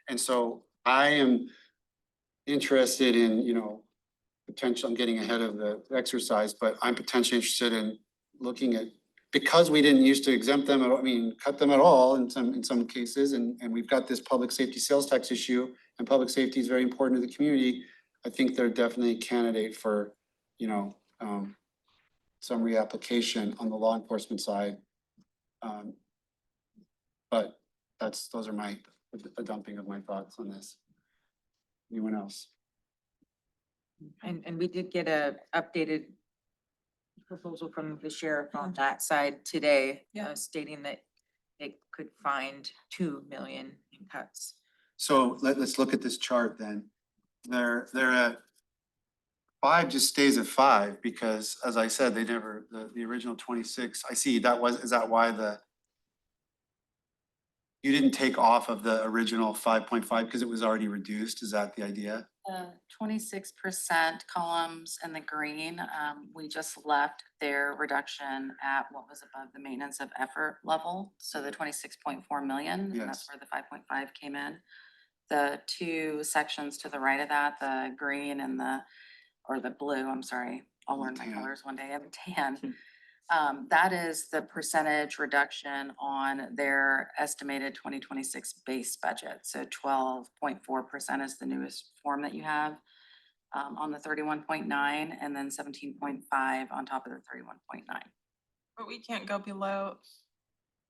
And so I am interested in, you know, potential, I'm getting ahead of the exercise, but I'm potentially interested in looking at, because we didn't used to exempt them, I mean, cut them at all in some cases, and we've got this public safety sales tax issue, and public safety is very important to the community. I think they're definitely a candidate for, you know, some reapplication on the law enforcement side. But those are a dumping of my thoughts on this. Anyone else? And we did get a updated proposal from the sheriff on that side today, Yeah. stating that it could find 2 million in cuts. So let's look at this chart then. They're at five, just stays at five because, as I said, they never, the original 26, I see is that why you didn't take off of the original 5.5 because it was already reduced? Is that the idea? 26% columns in the green, we just left their reduction at what was above the maintenance of effort level. So the 26.4 million, and Yes. that's where the 5.5 came in. The two sections to the right of that, the green and or the blue, I'm sorry, I'll learn my Tan. colors one day, and tan. That is the percentage reduction on their estimated 2026 base budget. So 12.4% is the newest form that you have on the 31.9, and then 17.5 on top of the 31.9. But we can't go below,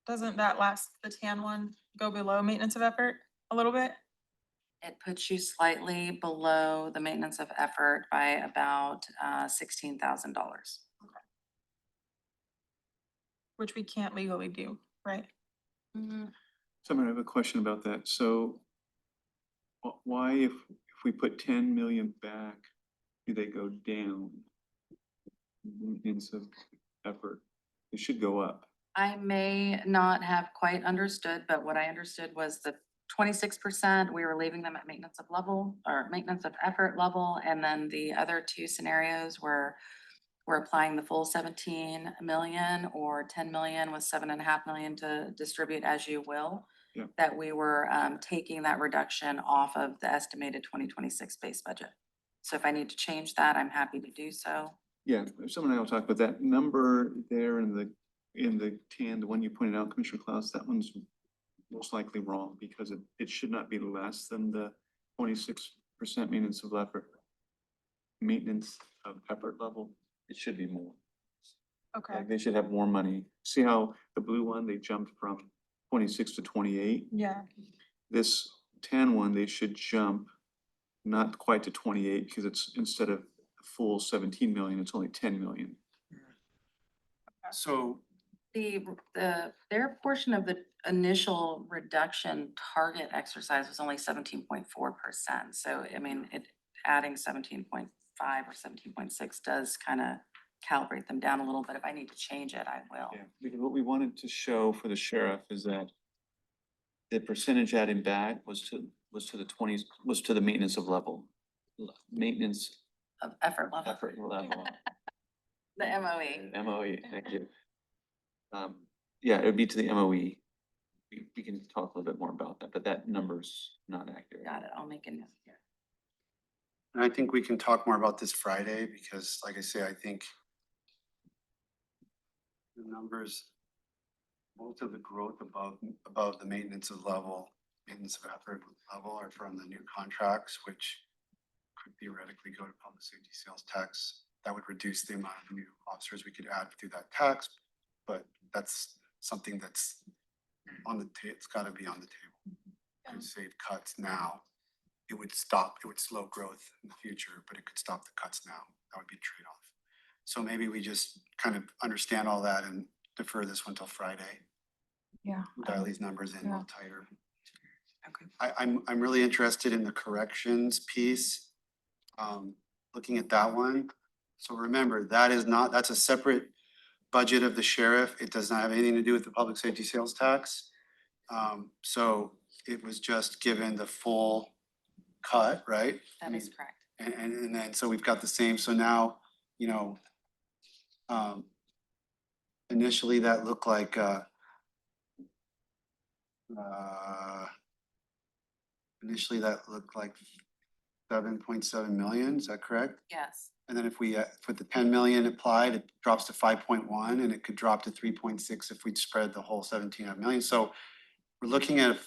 doesn't that last, the tan one, go below maintenance of effort a little bit? It puts you slightly below the maintenance of effort by about $16,000. Which we can't legally do, right? So I have a question about that. So why, if we put 10 million back, do they go down? Maintenance of effort, it should go up. I may not have quite understood, but what I understood was the 26%, we were leaving them at maintenance of level or maintenance of effort level. And then the other two scenarios were we're applying the full 17 million or 10 million with 7.5 million to distribute as you will. Yeah. That we were taking that reduction off of the estimated 2026 base budget. So if I need to change that, I'm happy to do so. Yeah, someone and I will talk about that number there in the tan, the one you pointed out, Commissioner Klaus, that one's most likely wrong because it should not be less than the 26% maintenance of effort. Maintenance of effort level, it should be more. Okay, Like they should have more money. See how the blue one, they jumped from 26 to 28? yeah, This tan one, they should jump not quite to 28 because it's instead of a full 17 million, it's only 10 million. So Their portion of the initial reduction target exercise was only 17.4%. So, I mean, adding 17.5 or 17.6 does kind of calibrate them down a little bit. If I need to change it, I will. Yeah, because what we wanted to show for the sheriff is that the percentage adding back was to the maintenance of level. Maintenance Of effort level, effort level, the MOE. MOE, thank you. Yeah, it would be to the MOE. We can talk a little bit more about that, but that number's not accurate. Got it. I'll make a note here. and I think we can talk more about this Friday because like I say, I think the numbers, most of the growth above the maintenance of effort level are from the new contracts, which could theoretically go to public safety sales tax. That would reduce the amount of new officers we could add through that tax, but that's something that's it's gotta be on the table. To save cuts now, it would slow growth in the future, but it could stop the cuts now. That would be a trade-off. So maybe we just kind of understand all that and defer this one till Friday. yeah. Dial these numbers in a little tighter. Okay. I'm really interested in the corrections piece. Looking at that one. So remember, that's a separate budget of the sheriff. It does not have anything to do with the public safety sales tax. So it was just given the full cut, right? That is correct. And then, so we've got the same, so now, you know, initially that looked like, initially that looked like 7.7 million, is that correct? Yes. And then if we put the 10 million applied, it drops to 5.1, and it could drop to 3.6 if we'd spread the whole 17 million. So we're looking at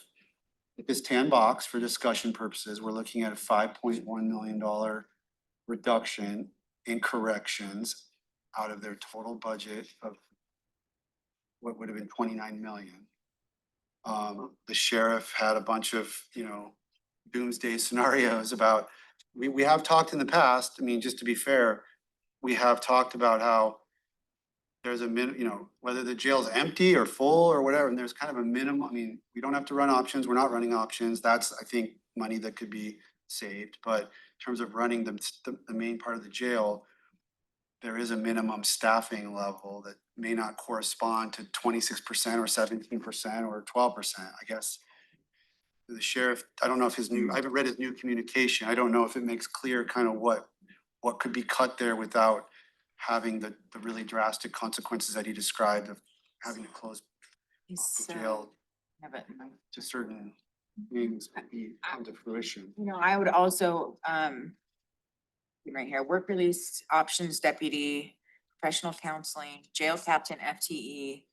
this tan box for discussion purposes, we're looking at a $5.1 million reduction in corrections out of their total budget of what would have been 29 million. The sheriff had a bunch of, doomsday scenarios about, we have talked in the past, I mean, just to be fair, we have talked about how there's whether the jail's empty or full or whatever, and there's kind of a minimum, I mean, we don't have to run options, we're not running options, that's, I think, money that could be saved, but in terms of running the main part of the jail, there is a minimum staffing level that may not correspond to 26% or 17% or 12%, I guess. The sheriff, I don't know if I haven't read his new communication, I don't know if it makes clear kind of what could be cut there without having the really drastic consequences that he described of having to close the jail Have it. to certain things come to fruition. I would also, right here, work release options deputy, professional counseling, jail captain, FTE,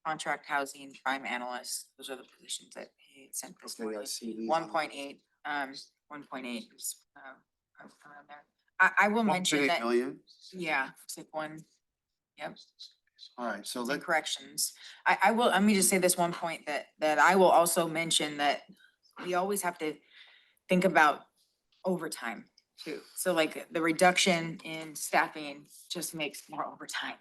contract housing, crime analyst. Those are the positions that he sent this Okay, I morning. see these. 1.8, 1.8 is, around there. I will mention 1.8 that, million? yeah, it's like one, yep. All right, so And corrections. I will, let me just say this one point that I will also mention that we always have to think about overtime too. So like the reduction in staffing just makes more overtime.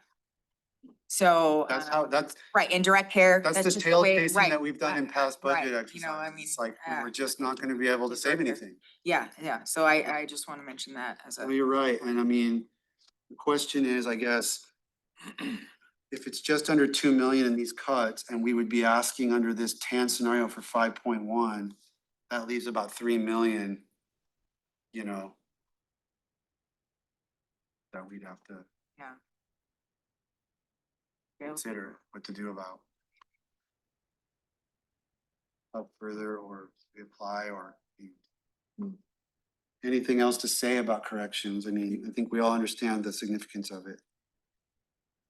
So. that's Right, in direct care. the just the tail way- casing right, that we've done in past budget right, exercises. It's mean, like, we're just not gonna be able to save director. anything. Yeah, so I just want to mention that as Well, a, you're right, and I mean, the question is, I guess, if it's just under 2 million in these cuts, and we would be asking under this tan scenario for 5.1, that leaves about 3 million, that we'd have to yeah. consider what to do about. Up further or reapply or anything else to say about corrections? I mean, I think we all understand the significance of it.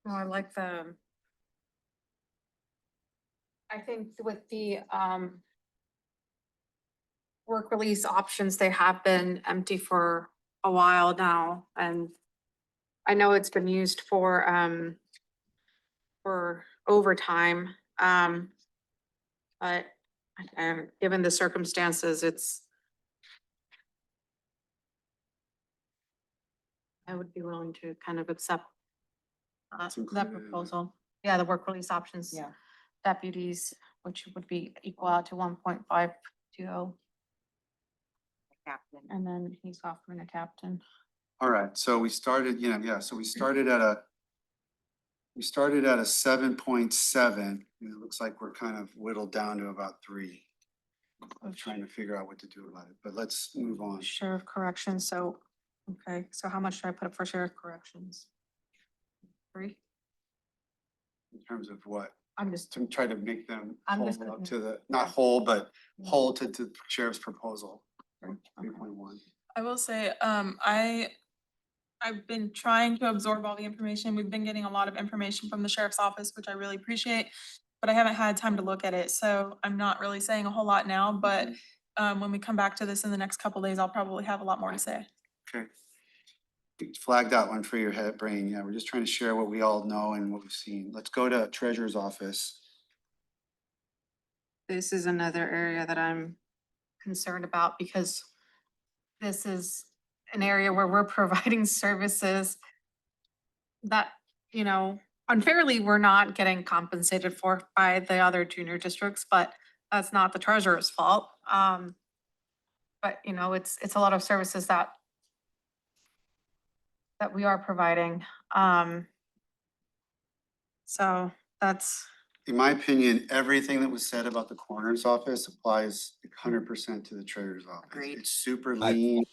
No, I like I think with the work release options, they have been empty for a while now, and I know it's been used for overtime. But given the circumstances, I would be willing to kind of accept It's that included in it. proposal. Yeah, the work release options. Yeah. Deputies, which would be equal out to 1.520, Captain. and then he's offering a captain. All right, so we started, so we started at a 7.7, and it looks like we're kind of whittled down to about 3. I'm trying to figure out what to do about it, but let's move on. Sheriff corrections, so, okay, so how much should I put up for sheriff corrections? 3? In terms of what, I'm just, to try to make them I'm whole just up looking- to not whole, but whole to the sheriff's proposal, okay. 3.1. I will say, I've been trying to absorb all the information. We've been getting a lot of information from the sheriff's office, which I really appreciate. But I haven't had time to look at it, so I'm not really saying a whole lot now, but when we come back to this in the next couple days, I'll probably have a lot more to say. Okay. Flag that one for your head brain. Yeah, we're just trying to share what we all know and what we've seen. Let's go to treasurer's office. This is another area that I'm concerned about because this is an area where we're providing services that, unfairly, we're not getting compensated for by the other junior districts, but that's not the treasurer's fault. But it's a lot of services that we are providing. So that's, In my opinion, everything that was said about the coroner's office applies 100% to the treasurer's office. Agreed. It's super lean.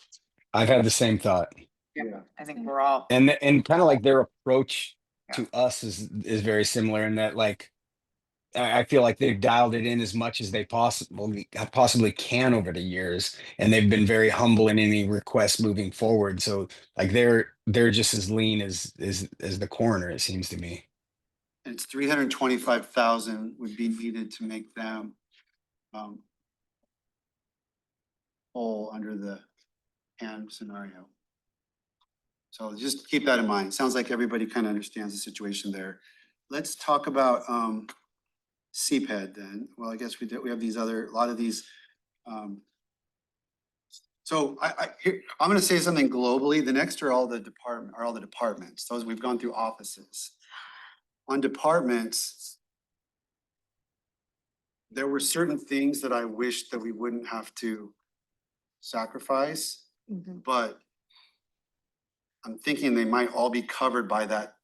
I've had the same thought. Yeah. I think we're all. And kind of like their approach to us is very similar in that, like, I feel like they've dialed it in as much as they possibly can over the years, and they've been very humble in any requests moving forward. So like they're just as lean as the coroner, it seems to me. And it's 325,000 would be needed to make them whole under the hand scenario. So just keep that in mind. Sounds like everybody kind of understands the situation there. Let's talk about CPED then. Well, I guess we have these other, a lot of these. So I'm gonna say something globally. The next are all the departments. Those we've gone through offices. On departments, there were certain things that I wish that we wouldn't have to sacrifice, but I'm thinking they might all be covered by that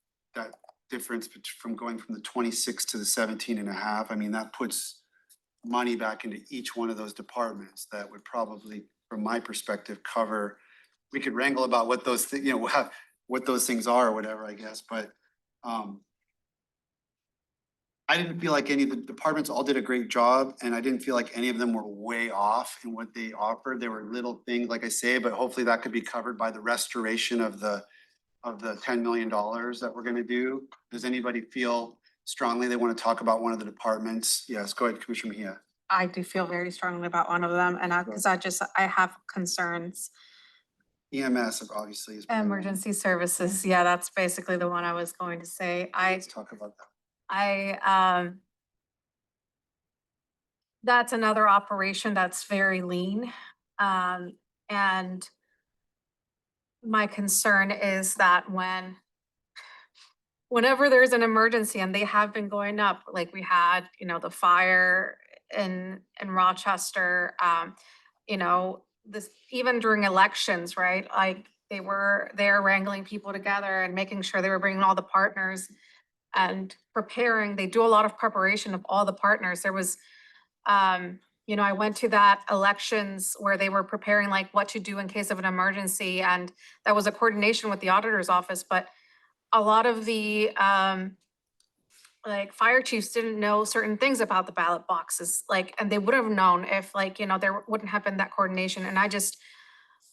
difference from going from the 26 to the 17.5. I mean, that puts money back into each one of those departments that would probably, from my perspective, cover. We could wrangle about what those what those things are or whatever, I guess, but I didn't feel like any of the departments all did a great job, and I didn't feel like any of them were way off in what they offered. There were little things, like I say, but hopefully that could be covered by the restoration of the $10 million that we're gonna do. Does anybody feel strongly they want to talk about one of the departments? Yes, go ahead, Commissioner Mejia. I do feel very strongly about one of them, and because I have concerns. EMS obviously is. probably one. Emergency services, yeah, that's basically the one I was going to say. Let's talk about that. That's another operation that's very lean. And my concern is that whenever there's an emergency, and they have been going up, like we had, the fire in Rochester, this, even during elections, right? Like they were there wrangling people together and making sure they were bringing all the partners and preparing. They do a lot of preparation of all the partners. There was, I went to that elections where they were preparing like what to do in case of an emergency, and that was a coordination with the auditor's office. But a lot of the like fire chiefs didn't know certain things about the ballot boxes, and they would have known if there wouldn't have been that coordination. And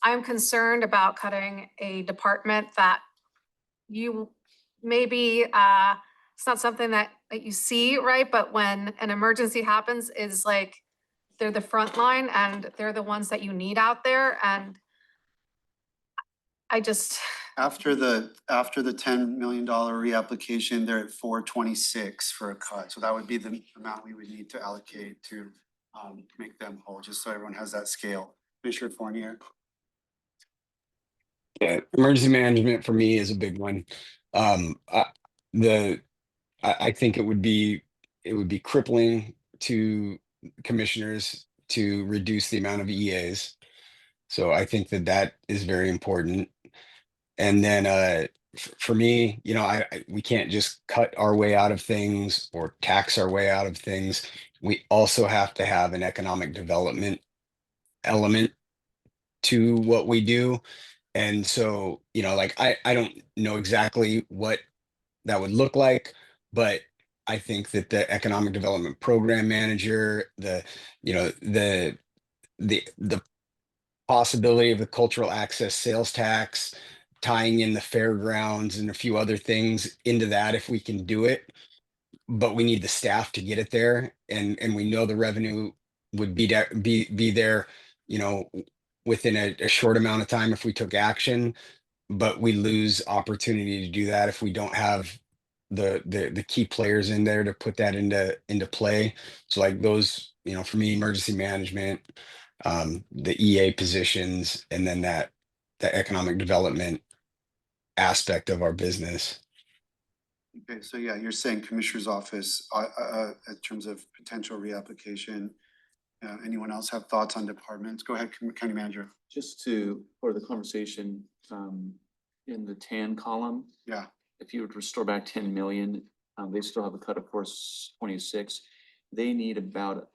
I'm concerned about cutting a department that you maybe it's not something that you see, right? But when an emergency happens, is like they're the front line and they're the ones that you need out there. And I just, After the $10 million reapplication, they're at 426 for a cut. So that would be the amount we would need to allocate to make them whole, just so everyone has that scale. Commissioner Fournier. Yeah, emergency management for me is a big one. I think it would be crippling to commissioners to reduce the amount of EAs. So I think that is very important. And then for me, we can't just cut our way out of things or tax our way out of things. We also have to have an economic development element to what we do. And so, like I don't know exactly what that would look like, but I think that the economic development program manager, the possibility of the cultural access sales tax, tying in the fairgrounds and a few other things into that, if we can do it, but we need the staff to get it there, and we know the revenue would be there, within a short amount of time if we took action, but we lose opportunity to do that if we don't have the key players in there to put that into play. So like those, for me, emergency management, the EA positions, and then the economic development aspect of our business. Okay, so yeah, you're saying Commissioner's Office in terms of potential reapplication. Anyone else have thoughts on departments? Go ahead, County Manager. Just for the conversation, in the tan column, Yeah, if you were to restore back 10 million, they still have a cut of course 26. They need about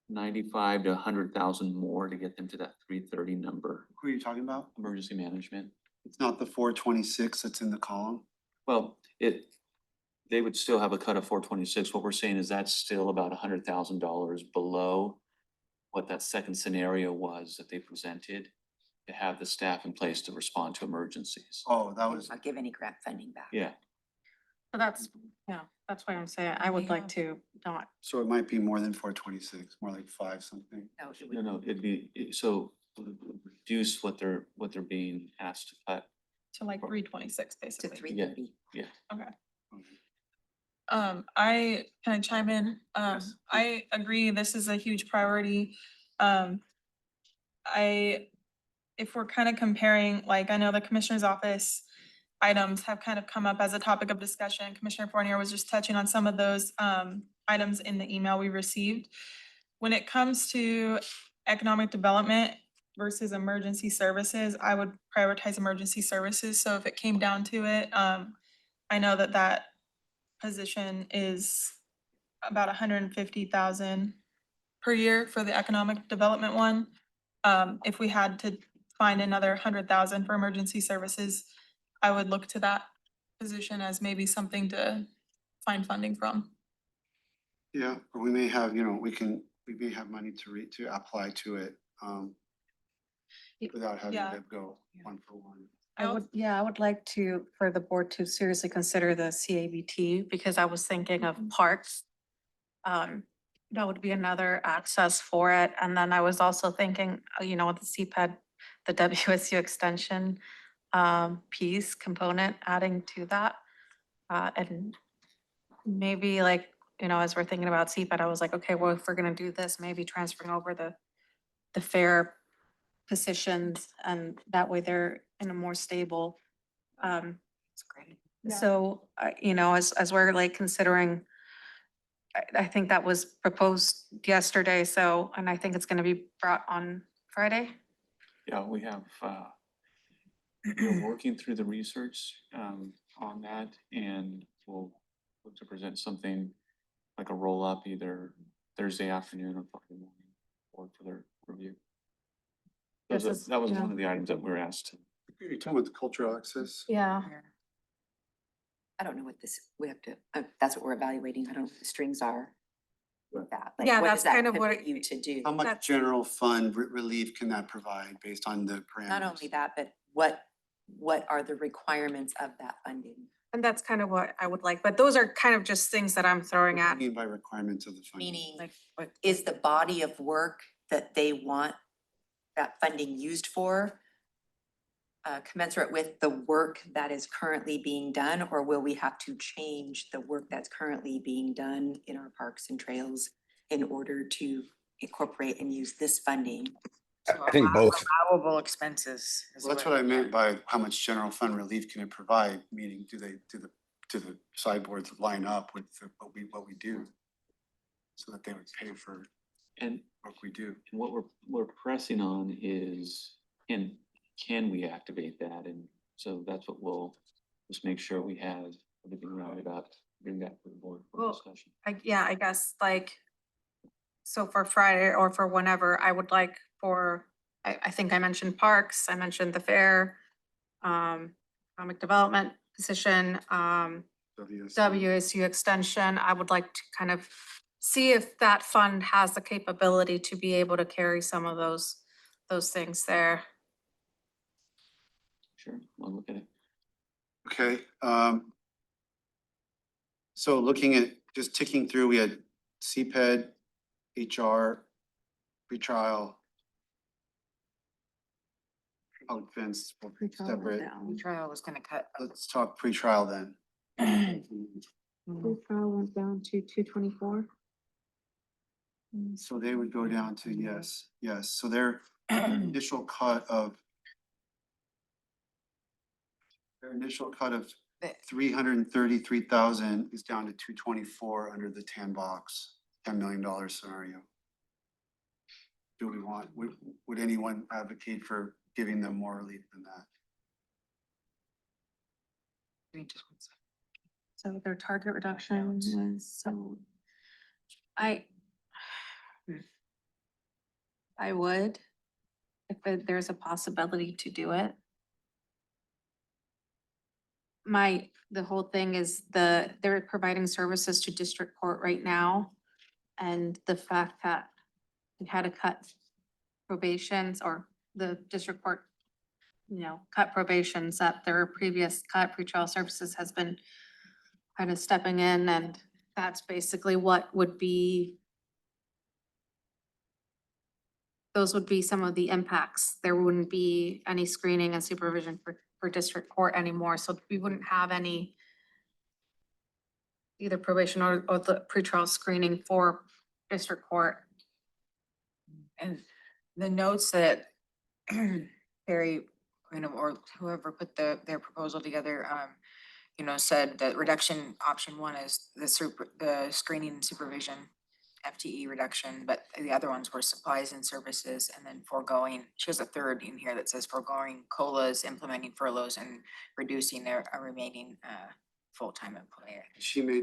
95 to 100,000 more to get them to that 330 number. who are you talking about? Emergency management. It's not the 426 that's in the column. Well, they would still have a cut of 426. What we're saying is that's still about $100,000 below what that second scenario was that they presented to have the staff in place to respond to emergencies. Oh, that was, Not give any grant funding back. Yeah, So that's, yeah, that's why I'm saying I would like to not. so it might be more than 426, more like 5 something. No, it no, would- no, so reduce what they're being asked to cut. To like 326 To basically. 330. Okay. I, can I chime in? Yes, I agree, this is a huge priority. If we're kind of comparing, like, I know the Commissioner's Office items have kind of come up as a topic of discussion. Commissioner Fournier was just touching on some of those, items in the email we received. When it comes to economic development versus emergency services, I would prioritize emergency services. So if it came down to it, I know that that position is about 150,000 per year for the economic development one. If we had to find another 100,000 for emergency services, I would look to that position as maybe something to find funding from. Yeah, or we may have, you know, we may have money to apply to it, without having Yeah. to go one for one. I would, yeah, I would like to, for the board to seriously consider the CABT because I was thinking of parks. That would be another access for it. And then I was also thinking, you know, with the CPED, the WSU extension piece component, adding to that. And maybe like, you know, as we're thinking about CPED, I was like, okay, well, if we're gonna do this, maybe transferring over the fair positions and that way they're in a more stable. That's great. Yeah. So, you know, as we're like considering, I think that was proposed yesterday, so, and I think it's gonna be brought on Friday. Yeah, we have, we're working through the research, on that and we'll look to present something like a roll-up either Thursday afternoon or Friday morning or for their review. This is- That was yeah. one of the items that we were asked to. You're talking about the cultural access? Yeah. I don't know what this, we have to, that's what we're evaluating. I don't know what the strings are with that. Like, Yeah, what that's does that kind of what commit you to do? How much That's- general fund relief can that provide based on the parameters? Not only that, but what are the requirements of that funding? And that's kind of what I would like, but those are kind of just things that I'm throwing What do you at. mean by requirements of the funding? Meaning, Like, what- is the body of work that they want that funding used for commensurate with the work that is currently being done, or will we have to change the work that's currently being done in our parks and trails in order to incorporate and use this funding? I think both. Allowable expenses. is Well, that's what I meant by how much general fund relief can it provide, meaning do the sideboards line up with what we do? So that they would pay for And what we do. what we're pressing on is, can we activate that? And so that's what we'll just make sure we have everything right about, bring that to the board for Well, discussion. I guess like, so for Friday or for whenever, I would like for, I think I mentioned parks, I mentioned the fair, economic development position, WSU extension. I would like to kind of see if that fund has the capability to be able to carry some of those things there. Sure, I'll look at it. Okay, so looking at, just ticking through, we had CPED, HR, pretrial, public defense, separate. Trial was gonna cut. Let's talk pretrial then. Pretrial went down to 224. So they would go down to, yes, so their initial cut of 333,000 is down to 224 under the $10 million scenario. Do we want, would anyone advocate for giving them more relief than that? So their target reduction was, so I would, if there's a possibility to do it. the whole thing is they're providing services to district court right now. And the fact that we had to cut probations or the district court, cut probations that their previous cut pretrial services has been kind of stepping in, and that's basically what would be, those would be some of the impacts. There wouldn't be any screening and supervision for district court anymore, so we wouldn't have any either probation or the pretrial screening for district court. And the notes that Perry, or whoever put their proposal together, said that reduction option one is the screening and supervision, FTE reduction, but the other ones were supplies and services, and then foregoing, she has a third in here that says foregoing COLAs, implementing furloughs, and reducing their remaining full-time employee.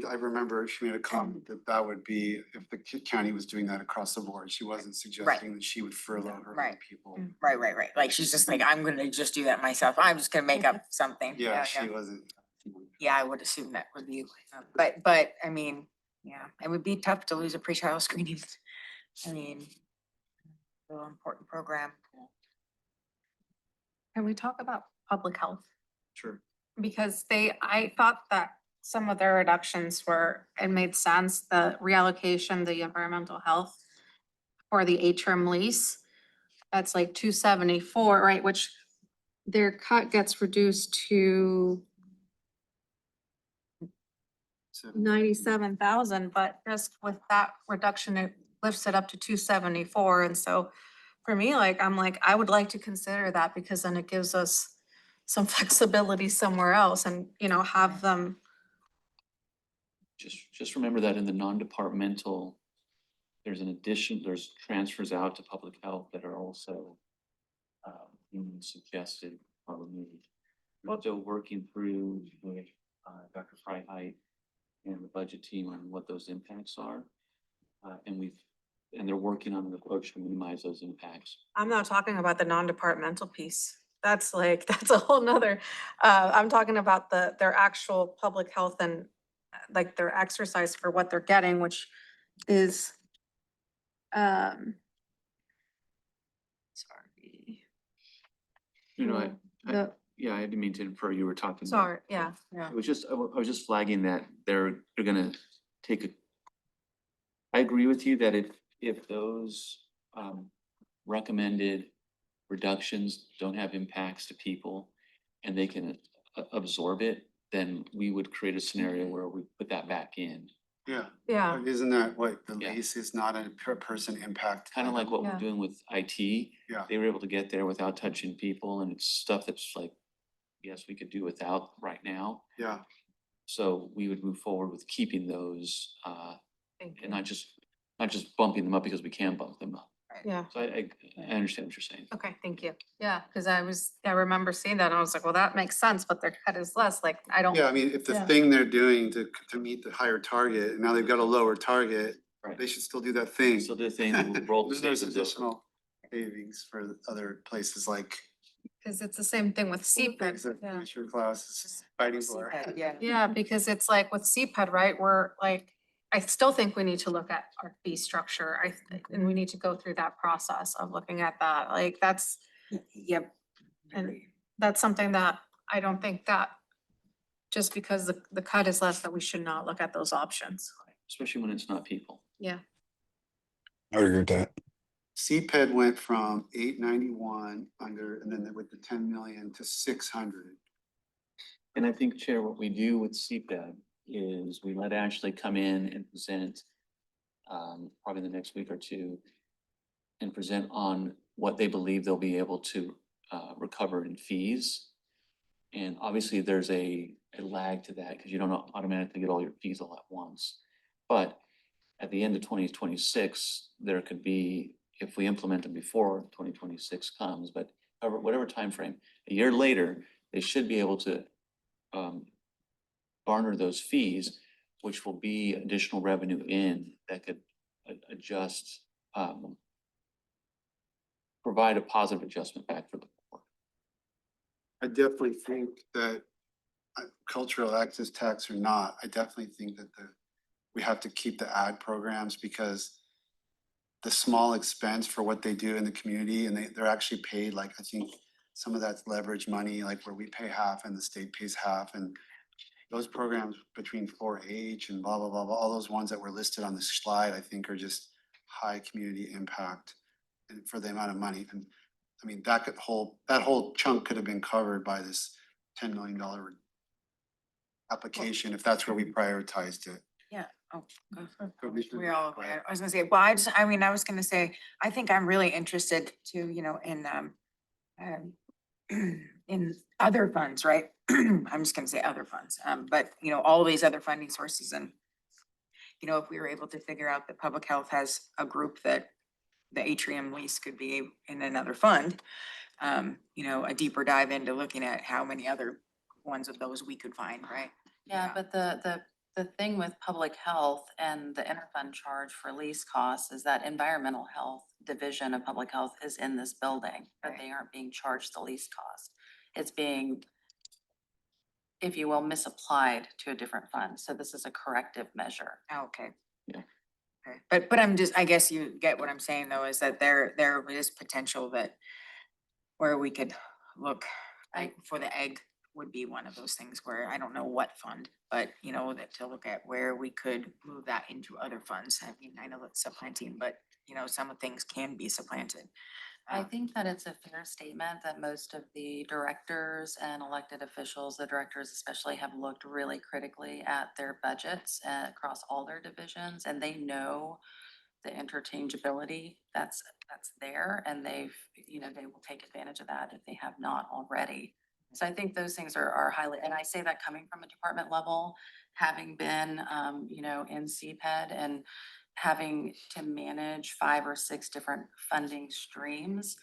I remember she made a comment that that would be if the county was doing that across the board. She wasn't suggesting that she would furlough her own Right. people. Right. Like, she's just like, I'm gonna just do that myself. I'm just gonna make up something. Yeah, she wasn't. Yeah, I would assume that would be, but I mean, yeah, it would be tough to lose a pretrial screening. I mean, real important program. Can we talk about public health? Sure. Because I thought that some of their reductions it made sense, the reallocation, the environmental health for the atrium lease. That's like 274, right, which their cut gets reduced to 97,000, but just with that reduction, it lifts it up to 274. And so for me, I would like to consider that, because then it gives us some flexibility somewhere else and, have them. Just remember that in the non-departmental, there's transfers out to public health that are also being suggested or removed. We're still working through with Dr. Freiheit and the budget team on what those impacts are. And they're working on an approach to minimize those impacts. I'm not talking about the non-departmental piece. That's a whole nother, I'm talking about their actual public health and their exercise for what they're getting, which is, sorry. Yeah, I didn't mean to infer you were talking. Sorry, yeah. I was just flagging that they're gonna take I agree with you that if those recommended reductions don't have impacts to people and they can absorb it, then we would create a scenario where we put that back in. Yeah. Yeah. Isn't that what the Yeah. lease is, not a per person impact? Kind of like what Yeah. we're doing with IT. Yeah. They were able to get there without touching people, and it's stuff that's like, yes, we could do without right now. Yeah, So we would move forward with keeping those Thank and you. not just bumping them up because we can bump them up. Yeah. So I understand what you're saying. Okay, thank you. Yeah, because I remember seeing that and I was like, well, that makes sense, but their cut is less. I don't. yeah, I mean, if the Yeah. thing they're doing to meet the higher target, and now they've got a lower target, Right. they should still do that thing. Still do the thing, we'll roll the There's savings over. additional savings for other places like. Because it's the same thing with things CPED. that Yeah. Future Claus is fighting for. Yeah. Yeah, because it's like with CPED, right, I still think we need to look at our fee structure. And we need to go through that process of looking at that. That's, Yep. and that's something that I don't think that just because the cut is less, that we should not look at those options. Especially when it's not people. Yeah. I would agree with that. CPED went from 891 under, and then with the 10 million to 600. And I think, Chair, what we do with CPAD is we let Ashley come in and present probably the next week or two and present on what they believe they'll be able to recover in fees. And obviously, there's a lag to that because you don't automatically get all your fees all at once. But at the end of 2026, there could be, if we implement them before 2026 comes, but whatever timeframe, a year later, they should be able to garner those fees, which will be additional revenue that could adjust, provide a positive adjustment back for the board. I definitely think that cultural access tax or not, I definitely think that we have to keep the ad programs because the small expense for what they do in the community and they're actually paid, like, I think some of that's leverage money, like where we pay half and the state pays half, and those programs between 4-H and blah, blah, blah, blah, all those ones that were listed on the slide, I think are just high community impact and for the amount of money. And I mean, that whole chunk could have been covered by this $10 million application if that's where we prioritized it. Yeah, oh, go for Commissioner, we're all, go ahead. I was gonna say, well, I was gonna say, I think I'm really interested to, in other funds, right? I'm just gonna say other funds, but all these other funding sources and if we were able to figure out that public health has a group that the atrium lease could be in another fund, a deeper dive into looking at how many other ones of those we could find, right? Yeah, but the thing with public health and the interfund charge for lease costs is that environmental health division of public health is in this building, but Right. they aren't being charged the lease cost. It's being, if you will, misapplied to a different fund. So this is a corrective measure. Okay. Yeah. Okay, but I guess you get what I'm saying though, is that there is potential that where we could look, like for the egg would be one of those things where I don't know what fund, but that to look at where we could move that into other funds. I mean, I know it's supplanting, but some of things can be supplanted. I think that it's a fair statement that most of the directors and elected officials, the directors especially, have looked really critically at their budgets across all their divisions, and they know the interchangeability that's there, and they will take advantage of that if they have not already. So I think those things are highly, and I say that coming from a department level, having been, in CPED and having to manage 5 or 6 different funding streams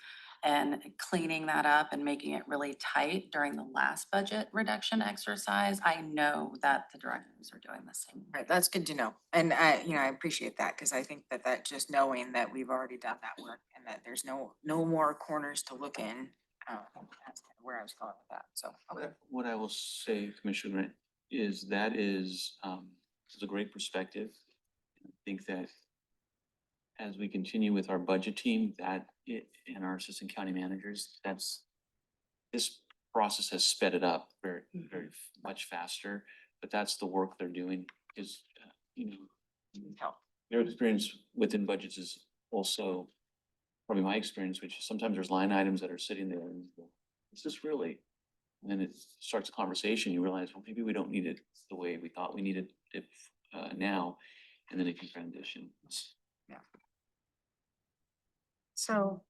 and cleaning that up and making it really tight during the last budget reduction exercise. I know that the directors are doing the same. Right, that's good to know. And I appreciate that because I think that just knowing that we've already done that work and that there's no more corners to look in. That's kind of where I was going with that. So, okay. What I will say, Commissioner Grant, is is a great perspective. I think that as we continue with our budget team, and our assistant county managers, this process has sped it up very, very much faster. But that's the work they're doing is, Help. their experience within budgets is also probably my experience, which is sometimes there's line items that are sitting there and you go, is this really? And then it starts a conversation, you realize, well, maybe we don't need it the way we thought we needed it now, and then it can transition. So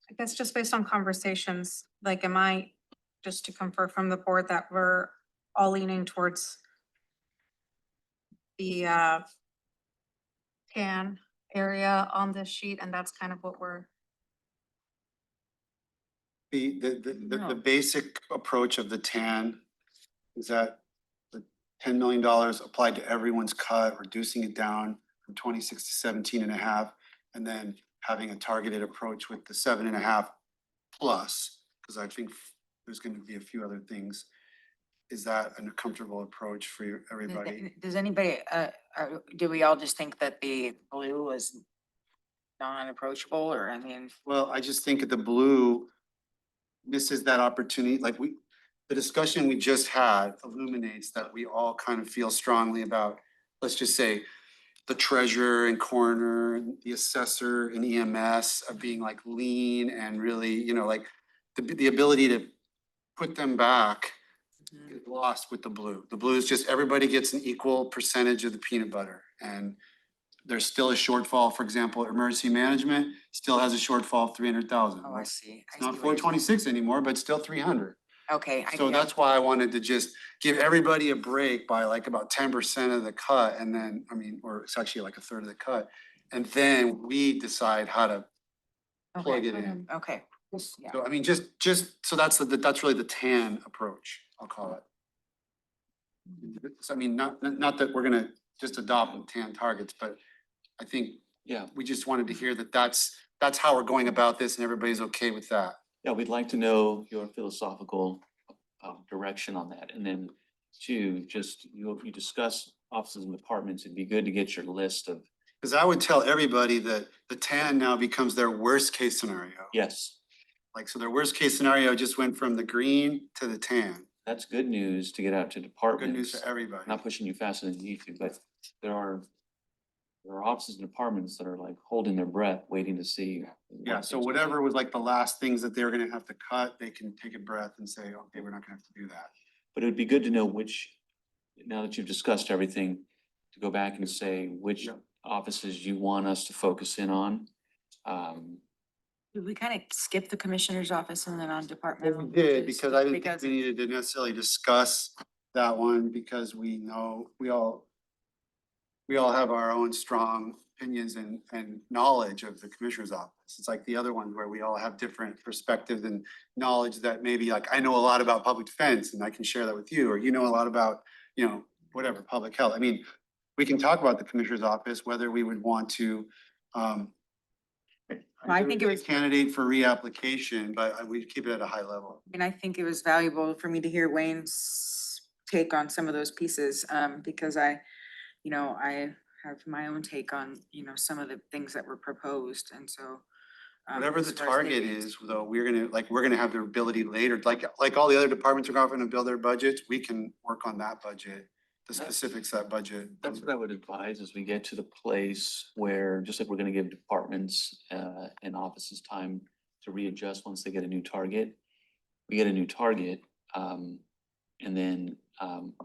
I guess just based on conversations, like, am I, just to confer from the board that we're all leaning towards the tan area on this sheet, and that's kind of what we're, No. The basic approach of the TAN is that the $10 million applied to everyone's cut, reducing it down from 26 to 17.5, and then having a targeted approach with the 7.5 plus, because I think there's going to be a few other things. Is that a comfortable approach for everybody? Does anybody, do we all just think that the blue is non-approachable or I mean? Well, I just think that the blue misses that opportunity, the discussion we just had illuminates that we all kind of feel strongly about, let's just say, the treasurer and coroner, and the assessor and EMS of being like lean and really, the ability to put them back is lost with the blue. The blue is just everybody gets an equal percentage of the peanut butter. And there's still a shortfall, for example, emergency management still has a shortfall of 300,000. Oh, I see. It's not 426 anymore, but still 300. Okay. So that's why I wanted to just give everybody a break by like about 10% of the cut and then, or it's actually like a third of the cut. And then we decide how to plug it in. Okay. Yeah. So so that's really the TAN approach, I'll call it. So not that we're gonna just adopt TAN targets, but I think Yeah, we just wanted to hear that that's how we're going about this and everybody's okay with that. yeah, we'd like to know your philosophical direction on that. And then too, just you discuss offices and departments, it'd be good to get your list of, Because I would tell everybody that the tan now becomes their worst case scenario. yes, Like, so their worst case scenario just went from the green to the tan. that's good news to get out to Good departments. news for everybody. Not pushing you faster than you need to, but there are offices and departments that are like holding their breath, waiting to see. Yeah, so whatever was like the last things that they were gonna have to cut, they can take a breath and say, okay, we're not gonna have to do that. But it'd be good to know which, now that you've discussed everything, to go back and say which Yeah. offices you want us to focus in on. Did we kind of skip the commissioner's office and then on We departmental? did, because I didn't think Because- we needed to necessarily discuss that one, because we know, we all have our own strong opinions and knowledge of the commissioner's office. It's like the other one where we all have different perspectives and knowledge that maybe like, I know a lot about public defense and I can share that with you, or you know a lot about, you know, whatever, public health. I mean, we can talk about the commissioner's office, whether we would want to, I think it was- candidate for reapplication, but we keep it at a high level. And I think it was valuable for me to hear Wayne's take on some of those pieces, because I have my own take on, some of the things that were proposed, and so. Whatever as the far as target maybe- is, though, we're gonna have the ability later, like all the other departments are going to build their budgets, we can work on that budget, the specifics of that budget. That's what I would advise as we get to the place where, just like we're gonna give departments and offices time to readjust once they get a new target. We get a new target, and then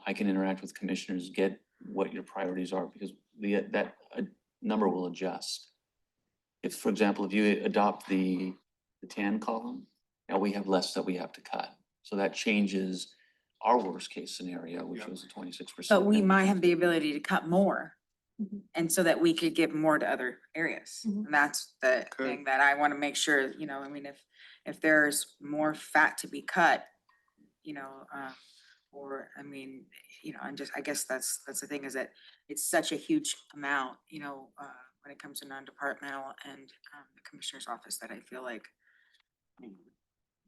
I can interact with commissioners, get what your priorities are, because that number will adjust. If, for example, if you adopt the tan column, now we have less that we have to cut. So that changes our worst case scenario, which Yeah. was a 26%. But we might have the ability to cut more. Mhm. And so that we could give more to other areas. Mhm. And that's the Could. thing that I want to make sure, if there's more fat to be cut, or, I guess that's the thing, is that it's such a huge amount, when it comes to non-departmental and the commissioner's office, that I feel like,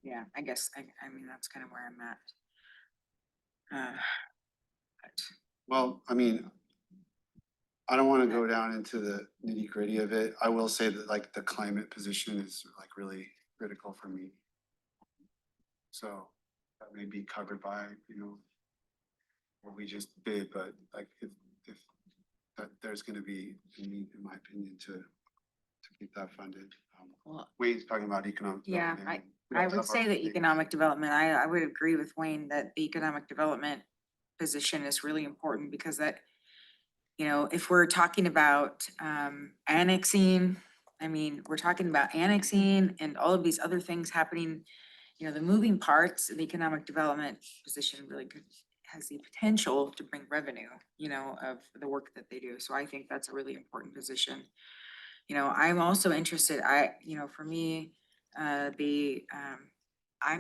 yeah, I guess, that's kind of where I'm at. But Well, I mean, I don't wanna go down into the nitty gritty of it. I will say that like the climate position is like really critical for me. So that may be covered by, what we just did, but like if that there's gonna be a need, in my opinion, to keep that funded. Well, Wayne's talking about economic Yeah, development. We I also would have our say that thing. economic development, I would agree with Wayne that the economic development position is really important, because that, if we're talking about annexing, we're talking about annexing and all of these other things happening, the moving parts of the economic development position really has the potential to bring revenue, of the work that they do. So I think that's a really important position. I'm also interested, for me, I'm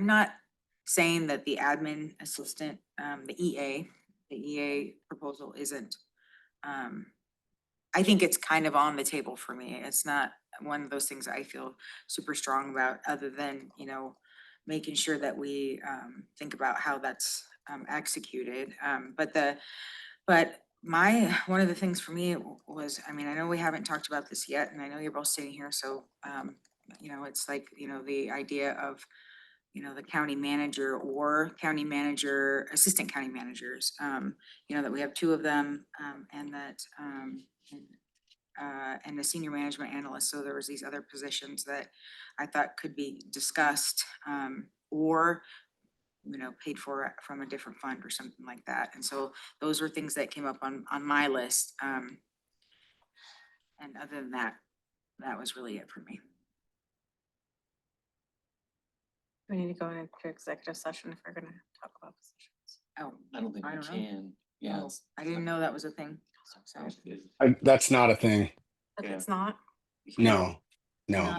not saying that the admin assistant, the EA proposal isn't, I think it's kind of on the table for me. It's not one of those things I feel super strong about, other than, making sure that we, think about how that's, executed. One of the things for me was, I know we haven't talked about this yet, and I know you're both sitting here, so, it's like, the idea of, the county manager or county manager, assistant county managers, that we have two of them, and that, and the senior management analyst. So there was these other positions that I thought could be discussed, or paid for from a different fund or something like that. And so those were things that came up on my list. And other than that, that was really it for me. We need to go into executive session if we're gonna talk about positions. Oh, I don't think I we don't know. can, yeah. oh, I didn't know that was a thing. So, Sounds good. That's not a thing. If Yeah. it's not, No,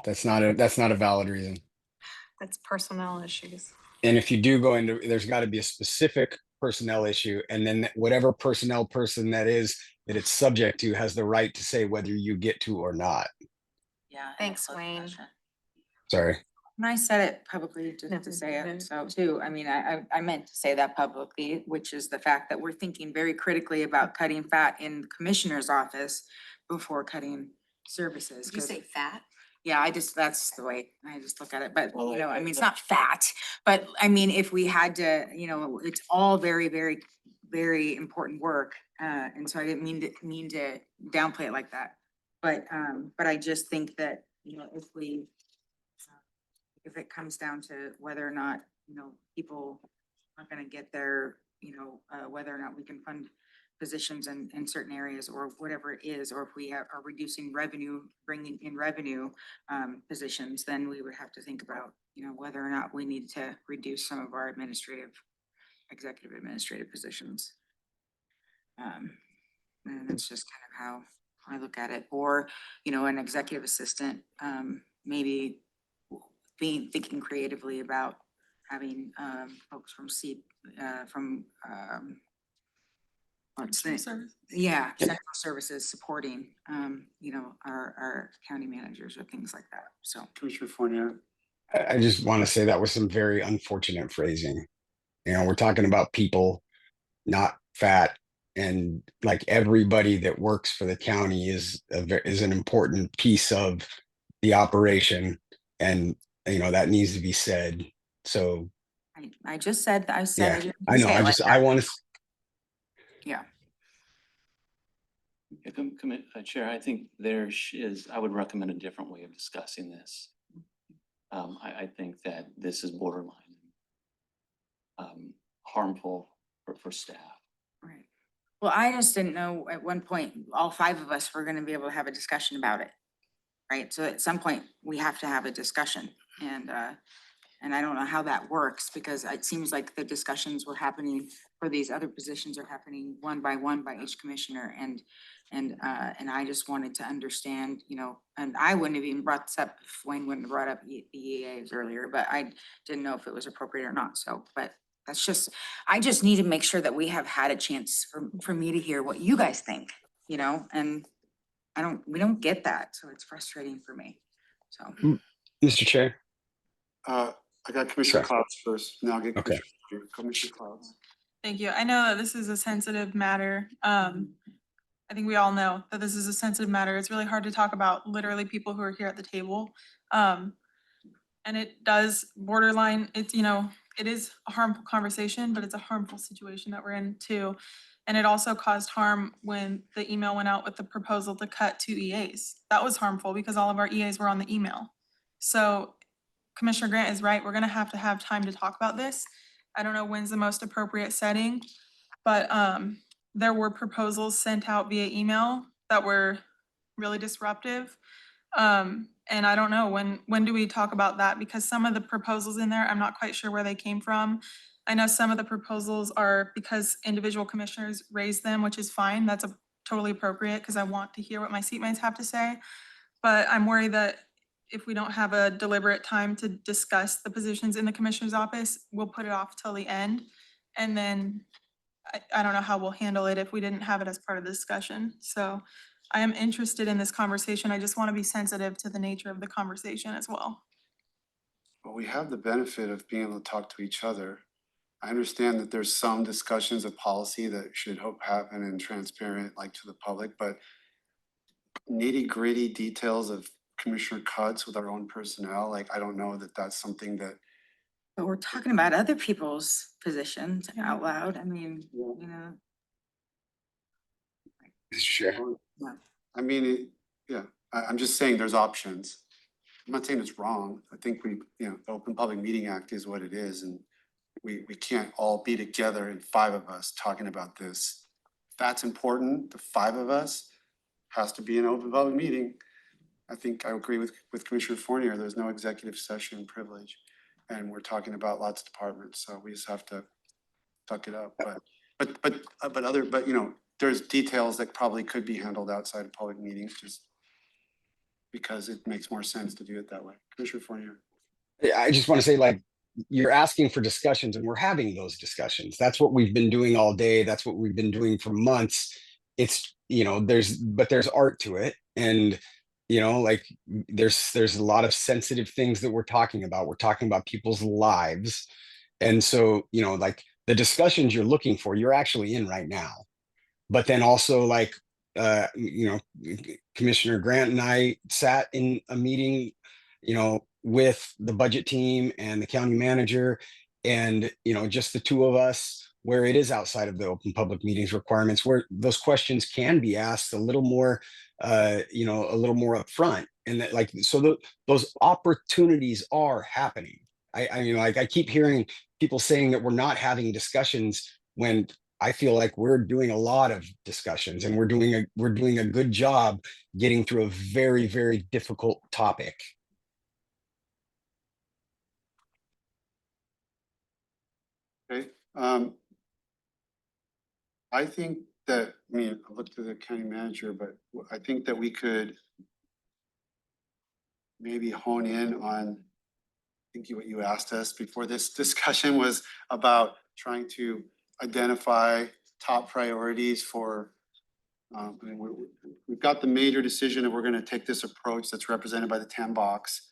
that's not a valid reason. that's personnel issues. And if you do go into, there's got to be a specific personnel issue, and then whatever personnel person that it's subject to has the right to say whether you get to or not. Yeah. and Thanks, closed Wayne. session. Sorry. And I said it publicly just to say it, so too, I mean, I meant to say that publicly, which is the fact that we're thinking very critically about cutting fat in the commissioner's office before cutting services. Did you 'cause- say fat? Yeah, that's the way I just look at it, but Well, you know, I- I mean, it's not fat, but I mean, if we had to, you know, it's all very, very, very important work. And so I didn't mean to downplay it like that. But I just think that, you know, if it comes down to whether or not, you know, people are gonna get their, you know, whether or not we can fund positions in certain areas or whatever it is, or if we are reducing revenue, bringing in revenue positions, then we would have to think about, you know, whether or not we need to reduce some of our executive administrative positions. And that's just kind of how I look at it, or, you know, an executive assistant, maybe thinking creatively about having folks from what's the, Service. yeah, central services supporting, you know, our county managers or things like that, so. Commissioner Fournier. I just want to say that was some very unfortunate phrasing. You know, we're talking about people, not fat, and like everybody that works for the county is is an important piece of the operation, and you know that needs to be said. So I just said, I said. yeah, didn't I know. say it like I that. want to. Yeah, Chair, I think I would recommend a different way of discussing this. I think that this is borderline harmful for staff. right. Well, I just didn't know at one point, all five of us were gonna be able to have a discussion about it. Right, so at some point, we have to have a discussion, and I don't know how that works, because it seems like the discussions were happening for these other positions are happening one by each commissioner, and I just wanted to understand, you know, and I wouldn't have even brought this up if Wayne wouldn't have brought up EAs earlier, but I didn't know if it was appropriate or not, so, but that's just, I just need to make sure that we have had a chance for me to hear what you guys think, you know, and we don't get that, so it's frustrating for me, so. Mr. Chair. I got Commissioner Sure. Clouds first, now I'll get Okay. Commissioner Clouds. Thank you. I know that this is a sensitive matter. I think we all know that this is a sensitive matter. It's really hard to talk about literally people who are here at the table. And it does borderline, it's, you know, it is a harmful conversation, but it's a harmful situation that we're in too. And it also caused harm when the email went out with the proposal to cut 2 EAs. That was harmful because all of our EAs were on the email. So Commissioner Grant is right. We're gonna have to have time to talk about this. I don't know when's the most appropriate setting, but there were proposals sent out via email that were really disruptive. And I don't know, when do we talk about that? Because some of the proposals in there, I'm not quite sure where they came from. I know some of the proposals are because individual commissioners raised them, which is fine. That's totally appropriate because I want to hear what my seatmates have to say. But I'm worried that if we don't have a deliberate time to discuss the positions in the commissioner's office, we'll put it off till the end. And then I don't know how we'll handle it if we didn't have it as part of the discussion. So I am interested in this conversation. I just want to be sensitive to the nature of the conversation as well. Well, we have the benefit of being able to talk to each other. I understand that there's some discussions of policy that should hope happen and transparent, like to the public, but nitty gritty details of commissioner cuts with our own personnel, like, I don't know that that's something that, But we're talking about other people's positions out loud, I mean, Yeah. you know. Mr. Chair. I mean, I'm just saying there's options. I'm not saying it's wrong. I think the Open Public Meeting Act is what it is, and we can't all be together and five of us talking about this. If that's important, the five of us has to be an open public meeting. I think I agree with Commissioner Fournier, there's no executive session privilege. And we're talking about lots of departments, so we just have to suck it up, but you know, there's details that probably could be handled outside of public meetings, just because it makes more sense to do it that way. Commissioner Fournier. I just want to say, like, you're asking for discussions and we're having those discussions. That's what we've been doing all day. That's what we've been doing for months. It's, you know, there's art to it. And, like there's a lot of sensitive things that we're talking about. We're talking about people's lives. And so, like the discussions you're looking for, you're actually in right now. But then also like, Commissioner Grant and I sat in a meeting, with the budget team and the county manager and, just the two of us, where it is outside of the open public meetings requirements, where those questions can be asked a little more, a little more upfront. And that like, so those opportunities are happening. I mean, like I keep hearing people saying that we're not having discussions when I feel like we're doing a lot of discussions and we're doing a good job getting through a very, very difficult topic. Okay, I think that, I mean, I looked to the county manager, but I think that we could maybe hone in on, I think what you asked us before this discussion was about trying to identify top priorities for, I mean, we've got the major decision that we're gonna take this approach that's represented by the 10 box.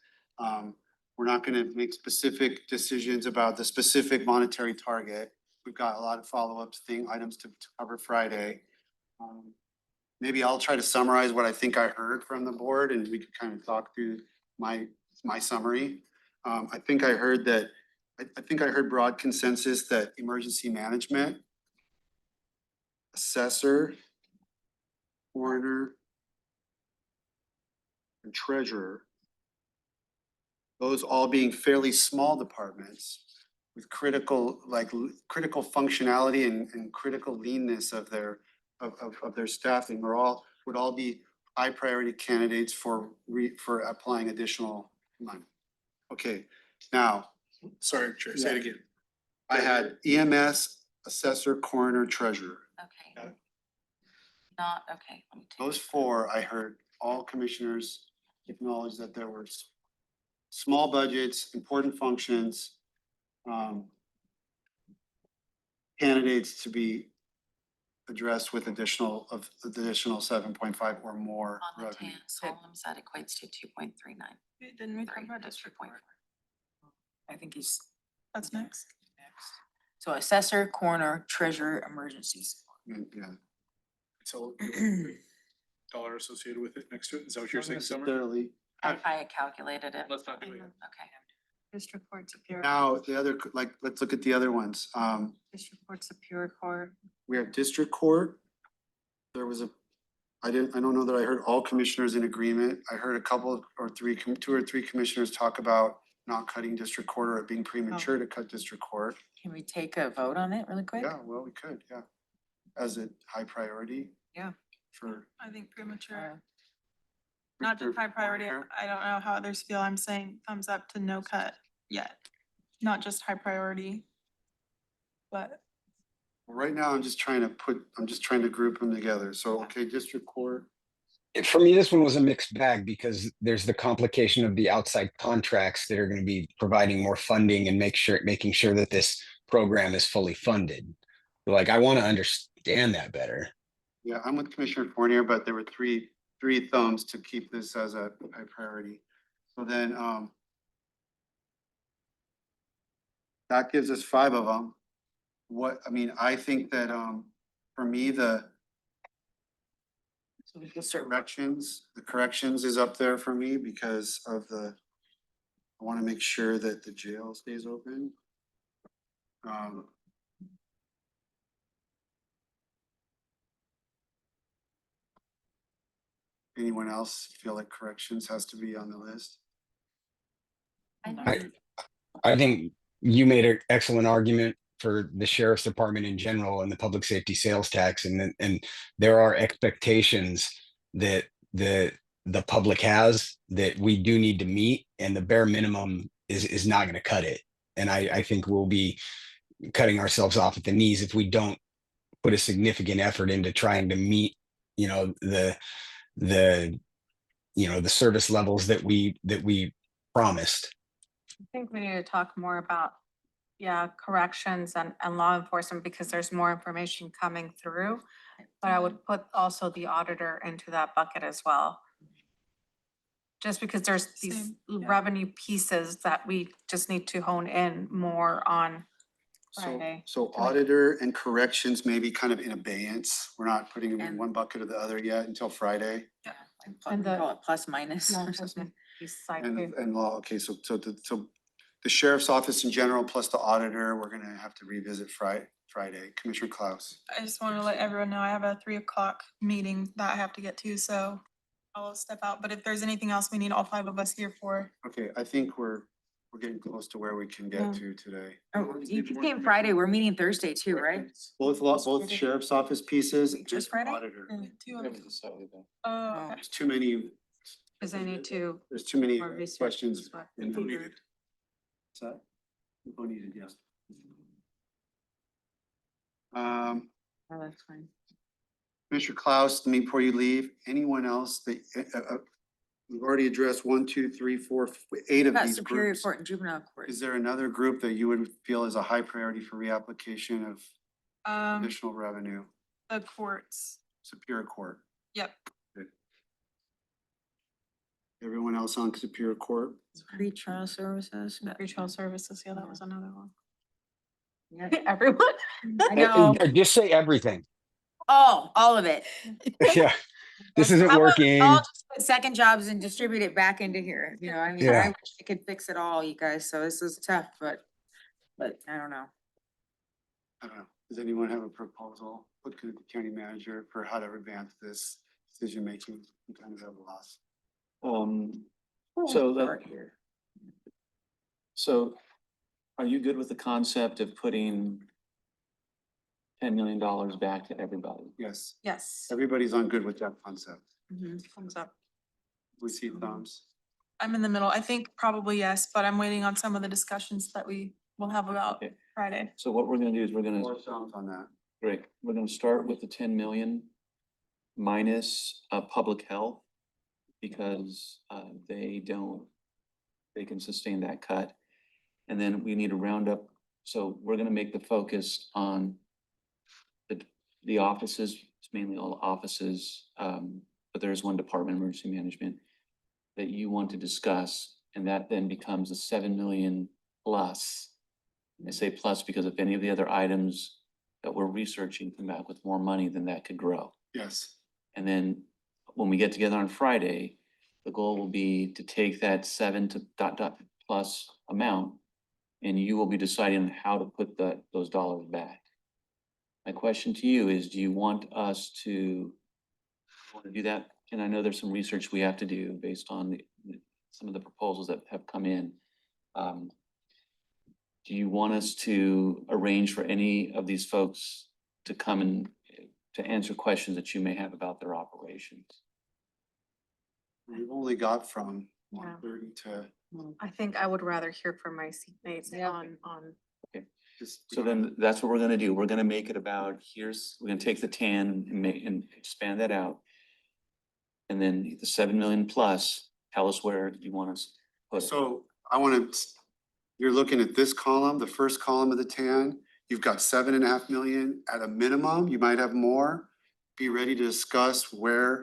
We're not gonna make specific decisions about the specific monetary target. We've got a lot of follow-ups items to cover Friday. Maybe I'll try to summarize what I think I heard from the board and we could kind of talk through my summary. I think I heard that, I think I heard broad consensus that emergency management, assessor, coroner, and treasurer, those all being fairly small departments with critical, critical functionality and critical leanness of their staffing, would all be high priority candidates for applying additional money. Okay, now, Sorry, Chair, say it again. I had EMS, assessor, coroner, treasurer. Okay. Got it. Not, okay. let me take Those this. four, I heard all commissioners acknowledge that there were small budgets, important functions, candidates to be addressed with additional 7.5 or more On the revenue. columns, that equates to 2.39. Didn't we talk about district court? I think he's That's next. next. So assessor, coroner, treasurer, emergencies. Yeah. So dollar associated with it next to it. Is that what you're Not saying, Summer? necessarily. I calculated it. Let's not do it. Okay. District Court Superior. Now, the other, let's look at the other ones. District Court Superior Court. We have district court. There was I don't know that I heard all commissioners in agreement. I heard a couple or two or three commissioners talk about not cutting district court or it being premature to cut district court. Can we take a vote on it really quick? Yeah, well, we could, yeah. As a high priority. Yeah. For. I think premature, Uh, not just high priority. Coroner. I don't know how others feel. I'm saying thumbs up to no cut yet. Not just high priority. But Well, right now, I'm just trying to group them together. So, okay, district court. For me, this one was a mixed bag because there's the complication of the outside contracts that are going to be providing more funding and making sure that this program is fully funded. Like, I want to understand that better. Yeah, I'm with Commissioner Fournier, but there were three thumbs to keep this as a high priority. So then, that gives us 5 of them. I think that, for me, the So we can start. the corrections is up there for me because of I want to make sure that the jail stays open. Anyone else feel like corrections has to be on the list? I think you made an excellent argument for the sheriff's department in general and the public safety sales tax. And there are expectations that the public has that we do need to meet, and the bare minimum is not going to cut it. And I think we'll be cutting ourselves off at the knees if we don't put a significant effort into trying to meet, the service levels that we promised. I think we need to talk more about, corrections and law enforcement because there's more information coming through. But I would put also the auditor into that bucket as well. just because there's these Same, yeah. revenue pieces that we just need to hone in more on So, Friday. so to make- auditor and corrections may be kind of in abeyance. We're not putting them in And- one bucket or the other yet until Friday. And We the- call it plus minus Yeah, or that's something. one piece side And, too. and law, okay, so the sheriff's office in general plus the auditor, we're gonna have to revisit Friday. Commissioner Klaus. I just want to let everyone know I have a 3 o'clock meeting that I have to get to, so I'll step out. But if there's anything else we need all 5 of us here for, Okay, I think we're getting close to where we can Yeah. get to today. Oh, you came Friday, we're meeting Thursday too, right? Both sheriff's office pieces and Just Friday? auditor. two of them. Oh, Oh. okay. There's too many, Cause I need to. there's too many more research questions. as well. Info needed. What's that? Info needed, yes. Oh, that's fine. Commissioner Klaus, let me, before you leave, anyone else that, we've already addressed 1, 2, 3, 4, 8 of Got these Superior groups. Court and Juvenile Court. Is there another group that you would feel is a high priority for reapplication of additional revenue? The courts. Superior Court. Yep. Everyone else on Superior Court? Pre-trial services. Retail services, yeah, that was another one. Yeah. Everyone? I know. Just say everything. Oh, all of it. Yeah, this isn't How about working. I'll just put second jobs and distribute it back into here, you know, I mean, Yeah. I wish I could fix it all, you guys, so this is tough, but I don't know. I don't know. Does anyone have a proposal? What could the county manager for how to advance this decision making? I'm kind of at a loss. So that, Start here. so are you good with the concept of putting $10 million back to everybody? Yes, Yes. everybody's on good with that concept. Mhm. Thumbs up. We see thumbs. I'm in the middle. I think probably yes, but I'm waiting on some of the discussions that we will have about Okay. Friday. So what we're gonna do is we're gonna, More thumbs on that. great, we're gonna start with the 10 million minus public health. Because they can sustain that cut. And then we need to round up, so we're gonna make the focus on the offices, it's mainly all offices, but there is one department, emergency management, that you want to discuss, and that then becomes a 7 million plus. I say plus because if any of the other items that we're researching come back with more money, then that could grow. Yes. And then when we get together on Friday, the goal will be to take that 7 to dot plus amount, and you will be deciding how to put those dollars back. My question to you is, do you want us to do that? And I know there's some research we have to do based on some of the proposals that have come in. Do you want us to arrange for any of these folks to come and to answer questions that you may have about their operations? We've only got from Yeah. 1:30 to I think I would rather hear from my seatmates on. just. So then that's what we're gonna do. We're gonna make it about, we're gonna take the 10 and expand that out. And then the 7 million plus, tell us where you want us to put it. So I want to, you're looking at this column, the first column of the tan, you've got 7.5 million at a minimum, you might have more. Be ready to discuss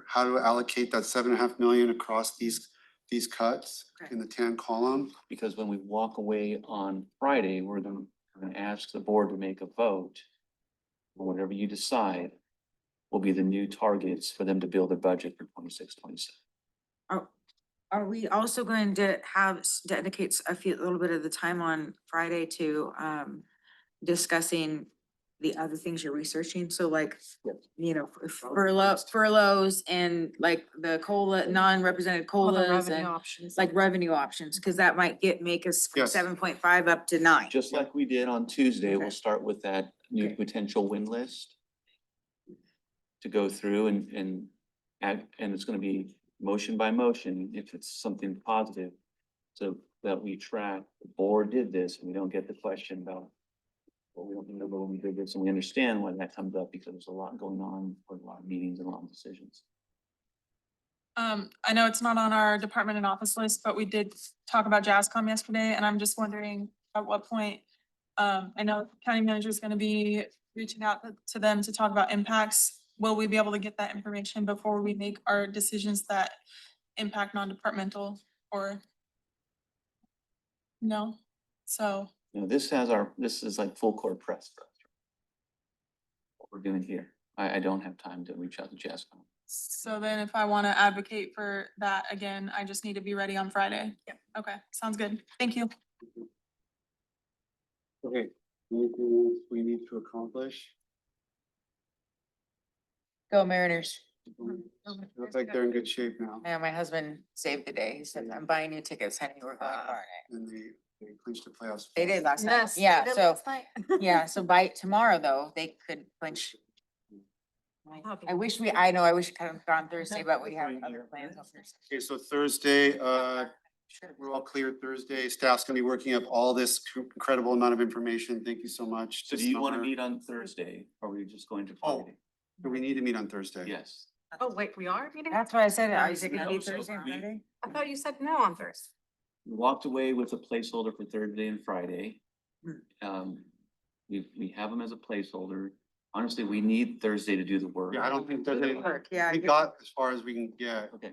how to allocate that 7.5 million across these cuts in the tan column. Because when we walk away on Friday, we're gonna ask the board to make a vote. And whatever you decide will be the new targets for them to build their budget for 26, 27. Are we also going to dedicate a little bit of the time on Friday to discussing the other things you're researching? So like, you know, furloughs and like the COLA, non-represented all the COLAs revenue and options. like revenue options, because that might make us from Yes. 7.5 up to 9. Just like we did on Tuesday, we'll Okay. start with that new Okay. potential win list to go through and it's gonna be motion by motion, if it's something positive, so that we track, the board did this, and we don't get the question about, well, we don't remember when we did this, and we understand why that comes up, because there's a lot going on, with a lot of meetings and a lot of decisions. I know it's not on our department and office list, but we did talk about JazzCom yesterday, and I'm just wondering at what point, I know county manager is gonna be reaching out to them to talk about impacts. Will we be able to get that information before we make our decisions that impact non-departmental or no, so. You know, this is like full court press for us. What we're doing here. I don't have time to reach out to Jasmine. So then if I want to advocate for that again, I just need to be ready on Friday? Yeah. Okay, sounds good. Thank you. Okay, anything else we need to accomplish? Go Mariners. Looks like they're in good shape now. Yeah, my husband saved the day. He said, I'm buying new tickets, honey, we're going tomorrow night. And they clinched the playoffs. They did last night. Yes, they Yeah, did so, last night. yeah, so by tomorrow though, they could clinch. I wish I know, I wish it could have gone Thursday, but we have other plans on Thursday. Okay, so Thursday, Sure. we're all clear Thursday. Staff's gonna be working up all this incredible amount of information. Thank you so much. So this do you want to summer. meet on Thursday? Or are we just going to Oh. Friday? Do we need to meet on Thursday? Yes. Oh, wait, we are meeting? That's what I said, I was Thursday. thinking No, Thursday so and we- Friday. I thought you said no on Thursday. We walked away with a placeholder for Thursday and Friday. We have them as a placeholder. Honestly, we need Thursday to do the work. Yeah, I don't think there's any, Work, yeah. we got as far as we can get Okay,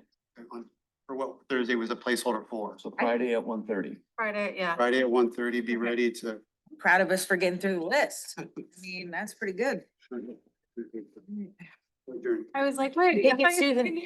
on, for what Thursday was a placeholder for. so Friday at 1:30. Friday, yeah. Friday at 1:30, be ready to. Proud of us for getting through the list. I mean, that's pretty good. Adjourn. I was like, wait. Think it's Susan.